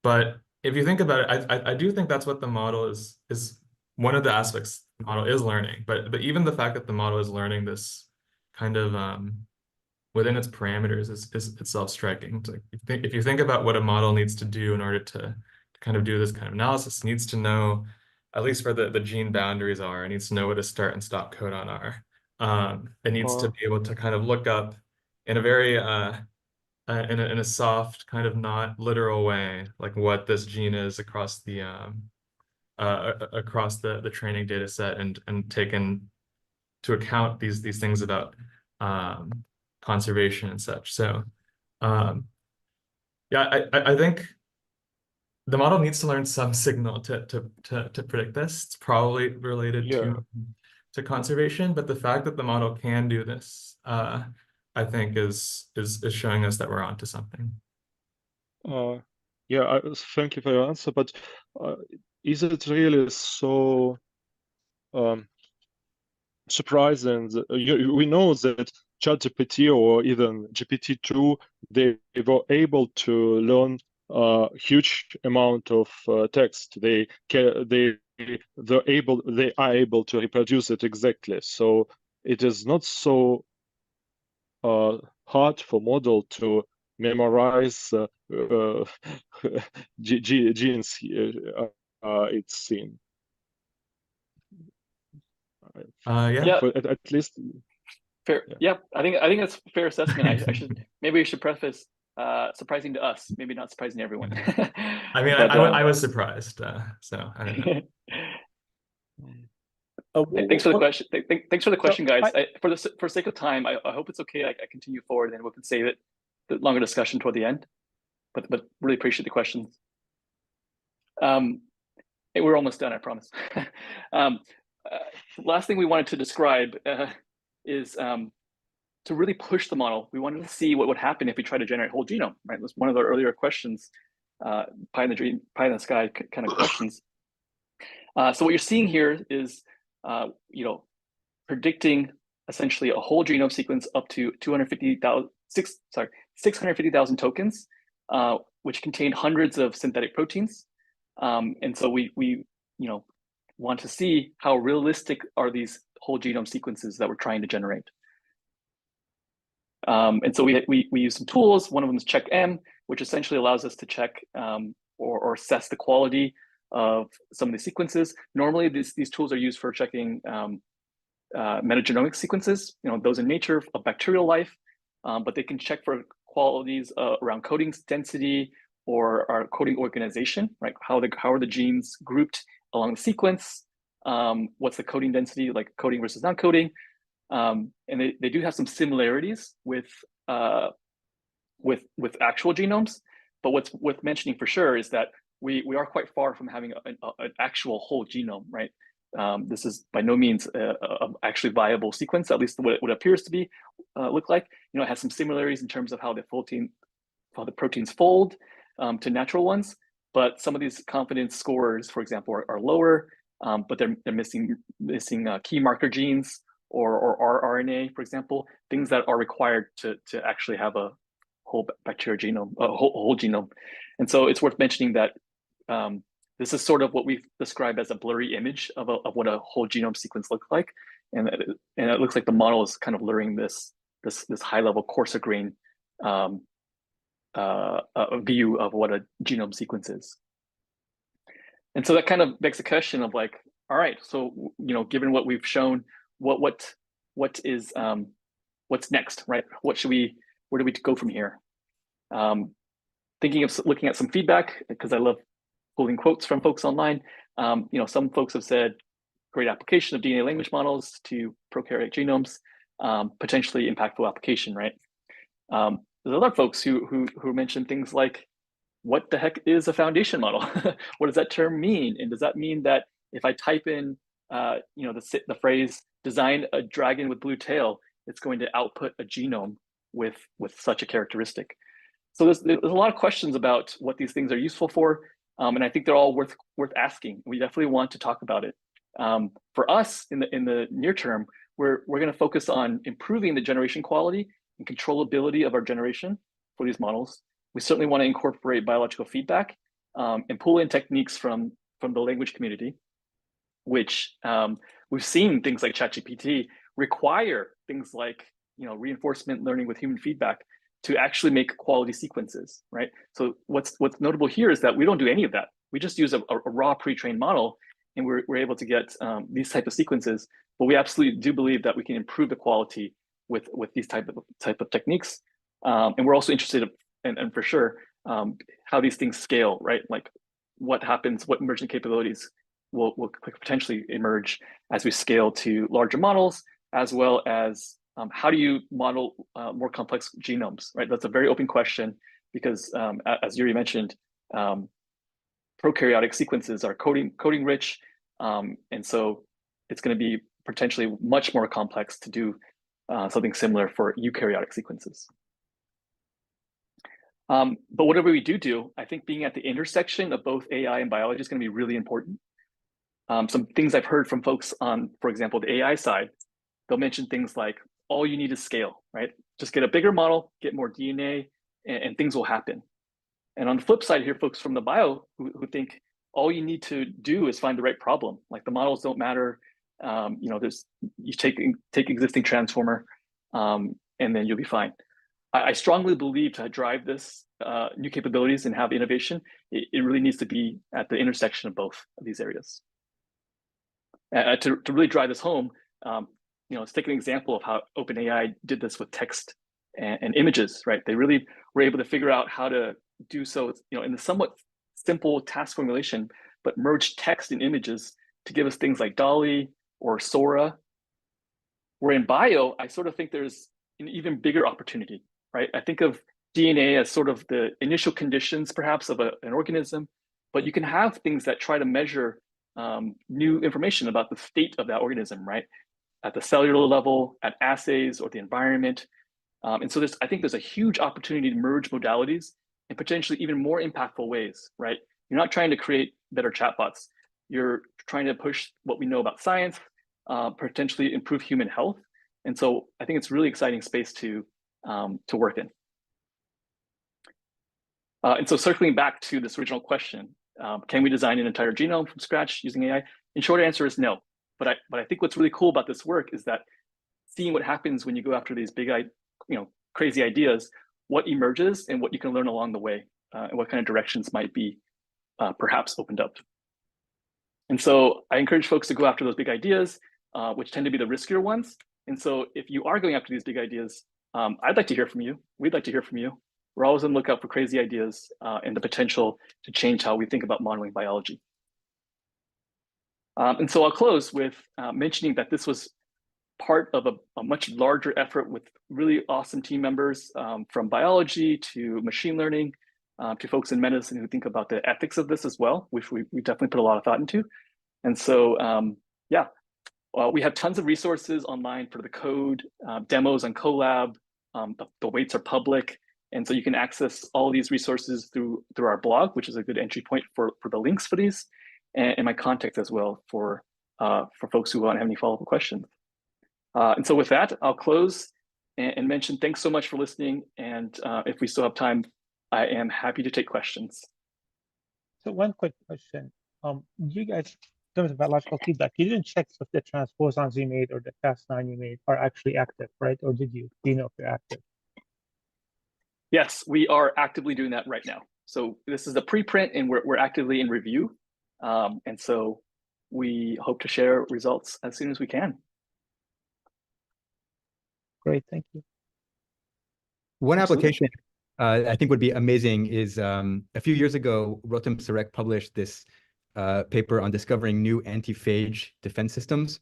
But if you think about it, I do think that's what the model is one of the aspects the model is learning. But even the fact that the model is learning this kind of within its parameters is itself striking. It's like if you think about what a model needs to do in order to kind of do this kind of analysis, it needs to know at least where the gene boundaries are. It needs to know what a start and stop codon are. It needs to be able to kind of look up in a very in a soft kind of not literal way, like what this gene is across the training data set and take into account these things about conservation and such. So yeah, I think the model needs to learn some signal to predict this. It's probably related to conservation, but the fact that the model can do this, I think is showing us that we're onto something. Yeah, thank you for your answer, but is it really so surprising that, we know that ChatGPT or even GPT-2, they were able to learn a huge amount of text. They are able to reproduce it exactly. So it is not so hard for model to memorize genes it's seen. Yeah. At least fair. Yeah, I think that's a fair assessment. Maybe we should preface surprising to us, maybe not surprising to everyone. I mean, I was surprised, so I don't know. Thanks for the question. Thanks for the question, guys. For sake of time, I hope it's okay. I continue forward, and we can save the longer discussion toward the end. But really appreciate the questions. We're almost done, I promise. Last thing we wanted to describe is to really push the model. We wanted to see what would happen if we try to generate whole genome. Right, it was one of the earlier questions, pie in the sky kind of questions. So what you're seeing here is, predicting essentially a whole genome sequence up to 650,000 tokens, which contain hundreds of synthetic proteins. And so we want to see how realistic are these whole genome sequences that we're trying to generate. And so we use some tools. One of them is CheckM, which essentially allows us to check or assess the quality of some of the sequences. Normally, these tools are used for checking metagenomic sequences, those in nature of bacterial life, but they can check for qualities around coding density or our coding organization, right? How are the genes grouped along the sequence? What's the coding density, like coding versus non-coding? And they do have some similarities with actual genomes, but what's worth mentioning for sure is that we are quite far from having an actual whole genome, right? This is by no means a actually viable sequence, at least what it appears to be look like. It has some similarities in terms of how the proteins fold to natural ones, but some of these confidence scores, for example, are lower, but they're missing key marker genes or rRNA, for example, things that are required to actually have a whole bacterial genome, a whole genome. And so it's worth mentioning that this is sort of what we've described as a blurry image of what a whole genome sequence looks like, and it looks like the model is kind of blurring this high level coarser grain view of what a genome sequence is. And so that kind of begs the question of like, all right, so given what we've shown, what's next, right? Where do we go from here? Thinking of looking at some feedback, because I love pulling quotes from folks online. Some folks have said great application of DNA language models to prokaryotic genomes, potentially impactful application, right? There's other folks who mention things like, what the heck is a foundation model? What does that term mean? And does that mean that if I type in the phrase design a dragon with blue tail, it's going to output a genome with such a characteristic. So there's a lot of questions about what these things are useful for, and I think they're all worth asking. We definitely want to talk about it. For us, in the near term, we're going to focus on improving the generation quality and controllability of our generation for these models. We certainly want to incorporate biological feedback and pull in techniques from the language community, which we've seen things like ChatGPT require things like reinforcement learning with human feedback to actually make quality sequences, right? So what's notable here is that we don't do any of that. We just use a raw pre-trained model, and we're able to get these type of sequences. But we absolutely do believe that we can improve the quality with these type of techniques. And we're also interested and for sure how these things scale, right? Like what happens, what emergent capabilities will potentially emerge as we scale to larger models, as well as how do you model more complex genomes, right? That's a very open question because as Yuri mentioned, prokaryotic sequences are coding rich. And so it's going to be potentially much more complex to do something similar for eukaryotic sequences. But whatever we do, I think being at the intersection of both AI and biology is going to be really important. Some things I've heard from folks on, for example, the AI side, they'll mention things like, all you need is scale, right? Just get a bigger model, get more DNA, and things will happen. And on the flip side here, folks from the bio who think all you need to do is find the right problem. Like the models don't matter. You take existing transformer, and then you'll be fine. I strongly believe to drive this new capabilities and have innovation, it really needs to be at the intersection of both of these areas. To really drive this home, let's take an example of how OpenAI did this with text and images, right? They really were able to figure out how to do so, in a somewhat simple task formulation, but merge text and images to give us things like DALL-E or Sora. Where in bio, I sort of think there's an even bigger opportunity, right? I think of DNA as sort of the initial conditions, perhaps, of an organism, but you can have things that try to measure new information about the state of that organism, right? At the cellular level, at assays, or the environment. And so I think there's a huge opportunity to merge modalities in potentially even more impactful ways, right? You're not trying to create better chatbots. You're trying to push what we know about science, potentially improve human health. And so I think it's a really exciting space to work in. And so circling back to this original question, can we design an entire genome from scratch using AI? And short answer is no. But I think what's really cool about this work is that seeing what happens when you go after these big, crazy ideas, what emerges and what you can learn along the way, and what kind of directions might be perhaps opened up. And so I encourage folks to go after those big ideas, which tend to be the riskier ones. And so if you are going after these big ideas, I'd like to hear from you. We'd like to hear from you. We're always on the lookout for crazy ideas and the potential to change how we think about modeling biology. And so I'll close with mentioning that this was part of a much larger effort with really awesome team members from biology to machine learning to folks in medicine who think about the ethics of this as well, which we definitely put a lot of thought into. And so, we have tons of resources online for the code, demos on Colab, the weights are public. And so you can access all of these resources through our blog, which is a good entry point for the links for these, and my contact as well for folks who want to have any follow-up questions. And so with that, I'll close and mention thanks so much for listening. And if we still have time, I am happy to take questions. So one quick question. You guys, in terms of biological feedback, you didn't check if the transposons you made or the Cas9 you made are actually active, right? Or did you? Do you know if they're active? Yes, we are actively doing that right now. So this is a preprint and we're actively in review. And so we hope to share results as soon as we can. Great, thank you. One Absolutely. application I think would be amazing is a few years ago, Rotem Sarek published this paper on discovering new antiphage defense systems.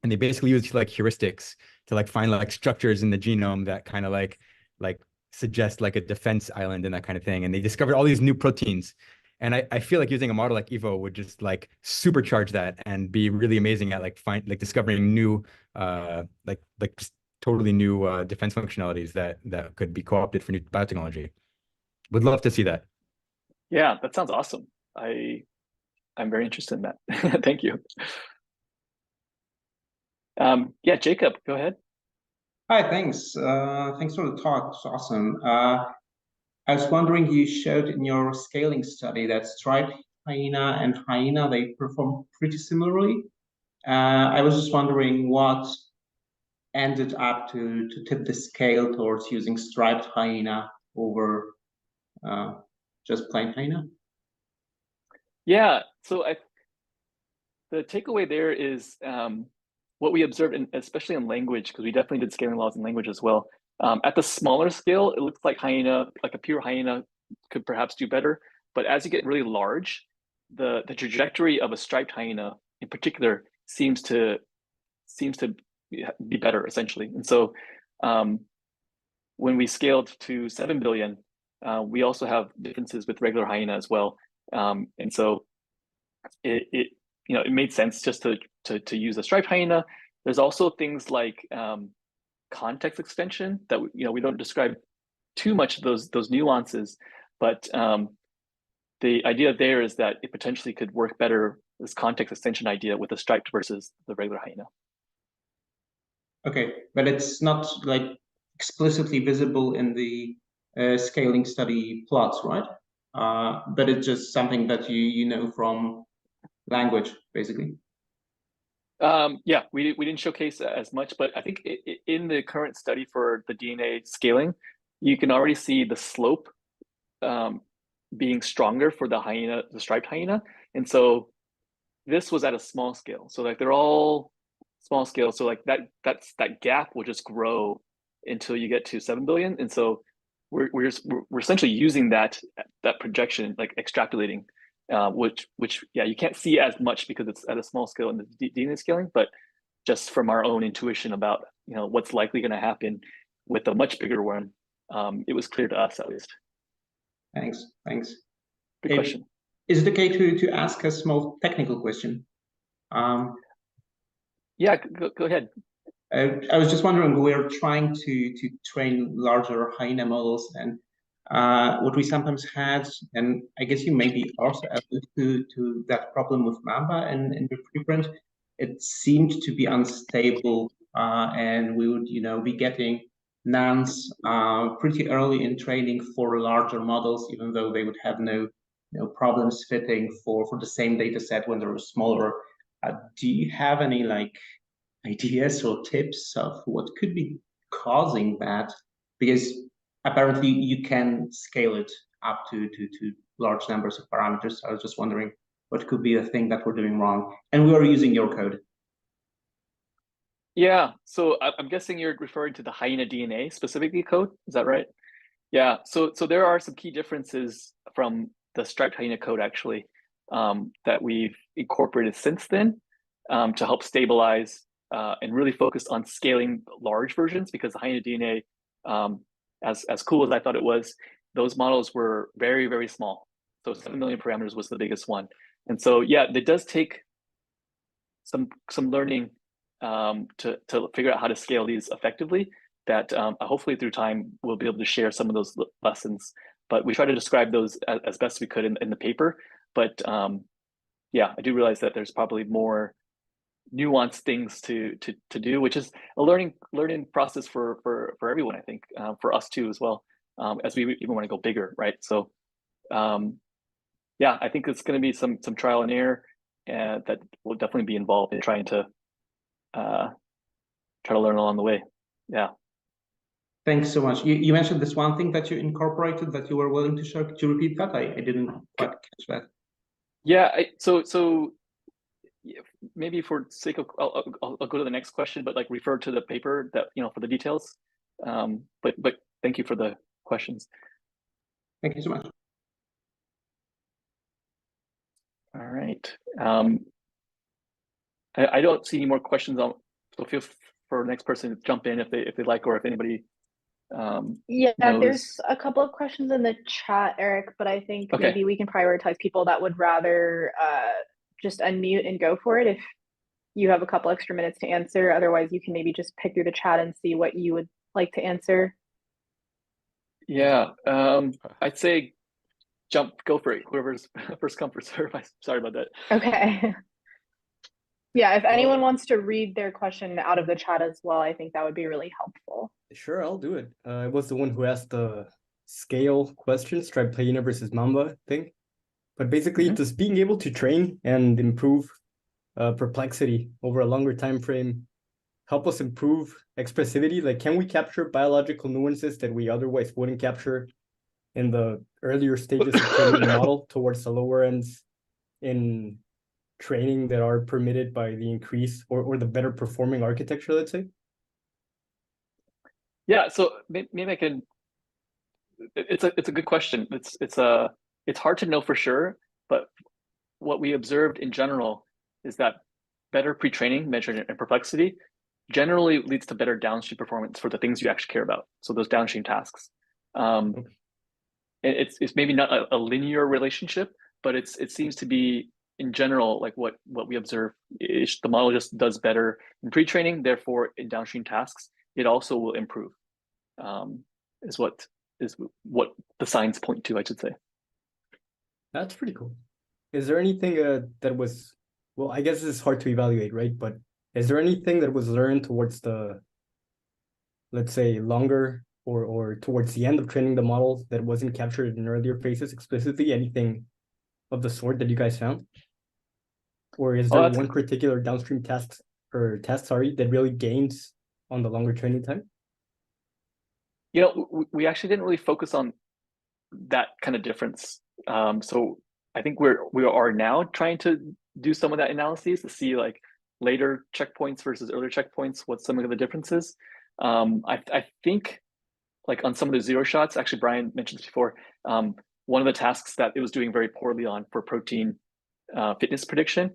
And they basically used like heuristics to like find like structures in the genome that kind of like suggest like a defense island and that kind of thing. And they discovered all these new proteins. And I feel like using a model like Evo would just like supercharge that and be really amazing at like discovering new totally new defense functionalities that could be co-opted for new biotechnology. Would love to see that. Yeah, that sounds awesome. I'm very interested in that. Thank you. Yeah, Jacob, go ahead. Hi, thanks. Thanks for the talk. It's awesome. I was wondering, you showed in your scaling study that striped hyena and hyena, they perform pretty similarly. I was just wondering what ended up to tip the scale towards using striped hyena over just plain hyena. Yeah, so the takeaway there is what we observed, especially in language, because we definitely did scaling laws in language as well. At the smaller scale, it looks like hyena, like a pure hyena, could perhaps do better. But as you get really large, the trajectory of a striped hyena, in particular, seems to be better essentially. And so, when we scaled to 7 billion, we also have differences with regular hyena as well. And so, it made sense just to use a striped hyena. There's also things like context extension that we don't describe too much of those nuances, but the idea there is that it potentially could work better, this context extension idea, with a striped versus the regular hyena. Okay, but it's not like explicitly visible in the scaling study plots, right? But it's just something that you know from language, basically. Yeah, we didn't showcase as much, but I think in the current study for the DNA scaling, you can already see the slope being stronger for the hyena, the striped hyena. And so this was at a small scale. So like they're all small scale. So like that gap will just grow until you get to 7 billion. And so we're essentially using that projection, like extrapolating, which yeah, you can't see as much because it's at a small scale in the DNA scaling, but just from our own intuition about what's likely going to happen with a much bigger one, it was clear to us at least. Thanks. Good question. Is it okay to ask a small technical question? Yeah, go ahead. I was just wondering, we're trying to train larger hyena models, and what we sometimes had, and I guess you maybe also alluded to that problem with Mamba and in the preprint, it seemed to be unstable, and we would be getting nans pretty early in training for larger models, even though they would have no problems fitting for the same data set when they were smaller. Do you have any ideas or tips of what could be causing that? Because apparently you can scale it up to large numbers of parameters. So I was just wondering what could be a thing that we're doing wrong. And we are using your code. Yeah, so I'm guessing you're referring to the hyena DNA specifically code. Is that right? Yeah, so there are some key differences from the striped hyena code actually that we've incorporated since then to help stabilize and really focus on scaling large versions, because the hyena DNA, as cool as I thought it was, those models were very, very small. So 7 million parameters was the biggest one. And so, yeah, it does take some learning to figure out how to scale these effectively, that hopefully through time we'll be able to share some of those lessons. But we try to describe those as best we could in the paper. But yeah, I do realize that there's probably more nuanced things to do, which is a learning process for everyone, I think, for us too as well, as we even want to go bigger, right? So yeah, I think it's going to be some trial and error that will definitely be involved in trying to try to learn along the way. Yeah. Thanks so much. You mentioned this one thing that you incorporated that you were willing to share. Could you repeat that? I didn't quite catch that. Yeah, so maybe for sake of, I'll go to the next question, but like refer to the paper that for the details. But thank you for the questions. Thank you so much. All right. I don't see any more questions on, so feel for the next person to jump in if they like, or if anybody yeah, knows. There's a couple of questions in the chat, Eric, but I think maybe we can prioritize people that would rather just unmute and go for it you have a couple extra minutes to answer. Otherwise, you can maybe just pick through the chat and see what you would like to answer. Yeah, I'd say go for it. Whoever's first come, first serve. Sorry about that. Okay. Yeah, if anyone wants to read their question out of the chat as well, I think that would be really helpful. Sure, I'll do it. I was the one who asked the scale question, striped hyena versus mamba thing. But basically, does being able to train and improve perplexity over a longer time frame help us improve expressivity? Like, can we capture biological nuances that we otherwise wouldn't capture in the earlier stages of training the model towards the lower ends in training that are permitted by the increase or the better performing architecture, let's say? Yeah, so maybe I can. It's a good question. It's hard to know for sure, but what we observed in general is that better pre-training measured in perplexity generally leads to better downstream performance for the things you actually care about. So those downstream tasks. It's maybe not a linear relationship, but it seems to be in general like what we observe is the model just does better in pre-training, therefore in downstream tasks it also will improve. Is what the signs point to, I should say. That's pretty cool. Is there anything that was, well, I guess this is hard to evaluate, right? But is there anything that was learned towards the, let's say, longer or towards the end of training the models that wasn't captured in earlier phases explicitly? Anything of the sort that you guys found? Or is there one particular downstream task that really gains on the longer training time? You know, we actually didn't really focus on that kind of difference. So I think we are now trying to do some of that analysis to see like later checkpoints versus earlier checkpoints, what some of the differences. I think like on some of the zero shots, actually Brian mentioned this before, one of the tasks that it was doing very poorly on for protein fitness prediction,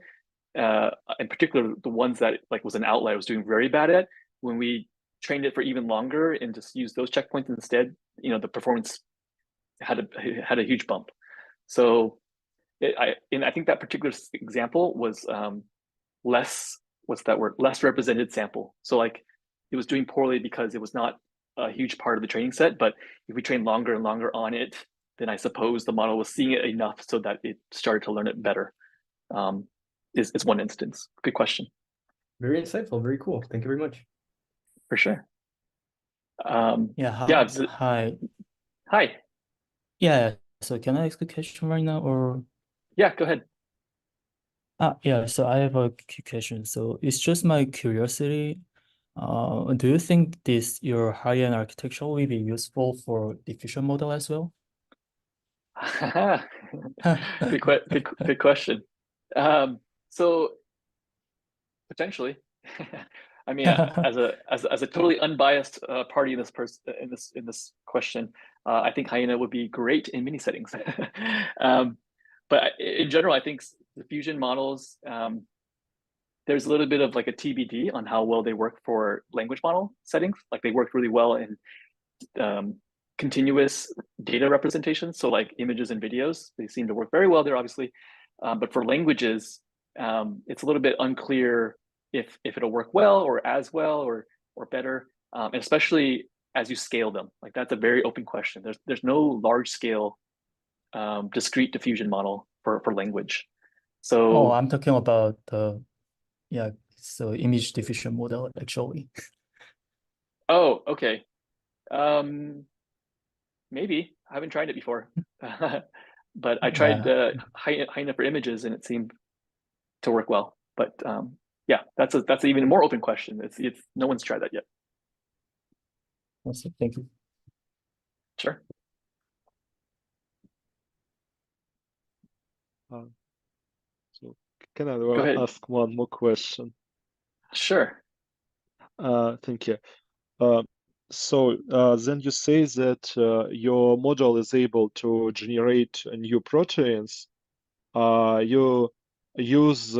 in particular the ones that like was an outlier, was doing very bad at. When we trained it for even longer and just used those checkpoints instead, you know, the performance had a huge bump. So I think that particular example was less represented sample. So like it was doing poorly because it was not a huge part of the training set, but if we train longer and longer on it, then I suppose the model was seeing it enough so that it started to learn it better. Is one instance. Good question. Very insightful, very cool. Thank you very much. For sure. Hi. Hi. Yeah, so can I ask a question right now or? Yeah, go ahead. Yeah, so I have a question. So it's just my curiosity. Do you think your high-end architecture will be useful for diffusion model as well? Good question. So potentially, I mean, as a totally unbiased party in this question, I think Hyena would be great in many settings. But in general, I think diffusion models, there's a little bit of like a TBD on how well they work for language model settings. Like they work really well in continuous data representations. So like images and videos, they seem to work very well there, obviously. But for languages, it's a little bit unclear if it'll work well or as well or better, and especially as you scale them. Like that's a very open question. There's no large scale discrete diffusion model for language. So I'm talking about so image diffusion model actually. Oh, okay. Maybe I haven't tried it before, but I tried Hyena for images and it seemed to work well. But yeah, that's an even more open question. It's no one's tried that yet. Awesome. Thank you. Sure. So can I ask one more question? Sure. Thank you. So then you say that your model is able to generate new proteins. You use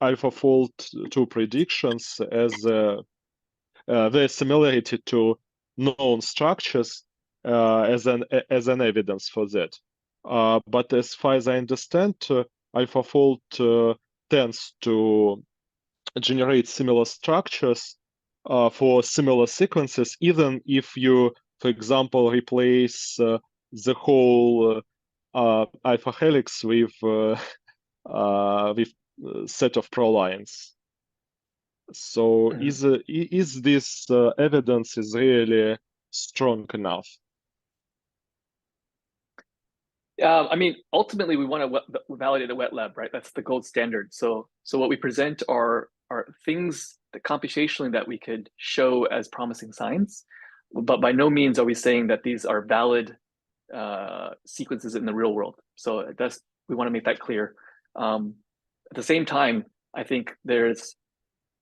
AlphaFold 2 predictions as they're simulated to known structures as an evidence for that. But as far as I understand, AlphaFold tends to generate similar structures for similar sequences, even if you, for example, replace the whole alpha helix with set of prolines. So is this evidence is really strong enough? I mean, ultimately, we want to validate the wet lab, right? That's the gold standard. So what we present are things that computationally that we could show as promising signs, but by no means are we saying that these are valid sequences in the real world. So we want to make that clear. At the same time, I think there's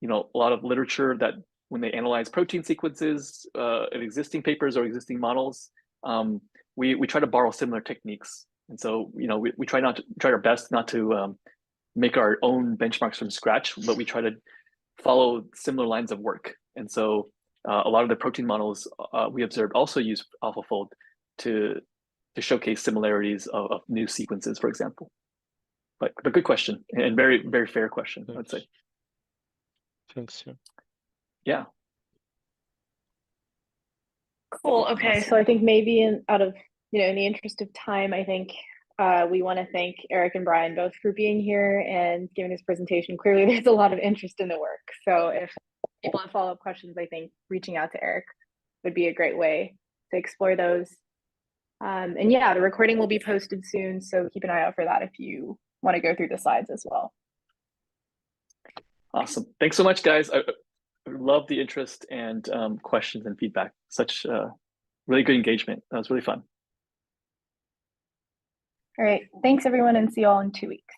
a lot of literature that when they analyze protein sequences of existing papers or existing models, we try to borrow similar techniques. And so, we try our best not to make our own benchmarks from scratch, but we try to follow similar lines of work. And so a lot of the protein models we observed also use AlphaFold to showcase similarities of new sequences, for example. But good question, and very, very fair question, I would say. Thanks. Yeah. Cool. Okay. So I think maybe in the interest of time, I think we want to thank Eric and Brian both for being here and giving this presentation. Clearly, there's a lot of interest in the work. So if people have follow-up questions, I think reaching out to Eric would be a great way to explore those. And yeah, the recording will be posted soon, so keep an eye out for that if you want to go through the slides as well. Awesome. Thanks so much, guys. I love the interest and questions and feedback. Such really good engagement. That was really fun. All right. Thanks, everyone, and see you all in 2 weeks.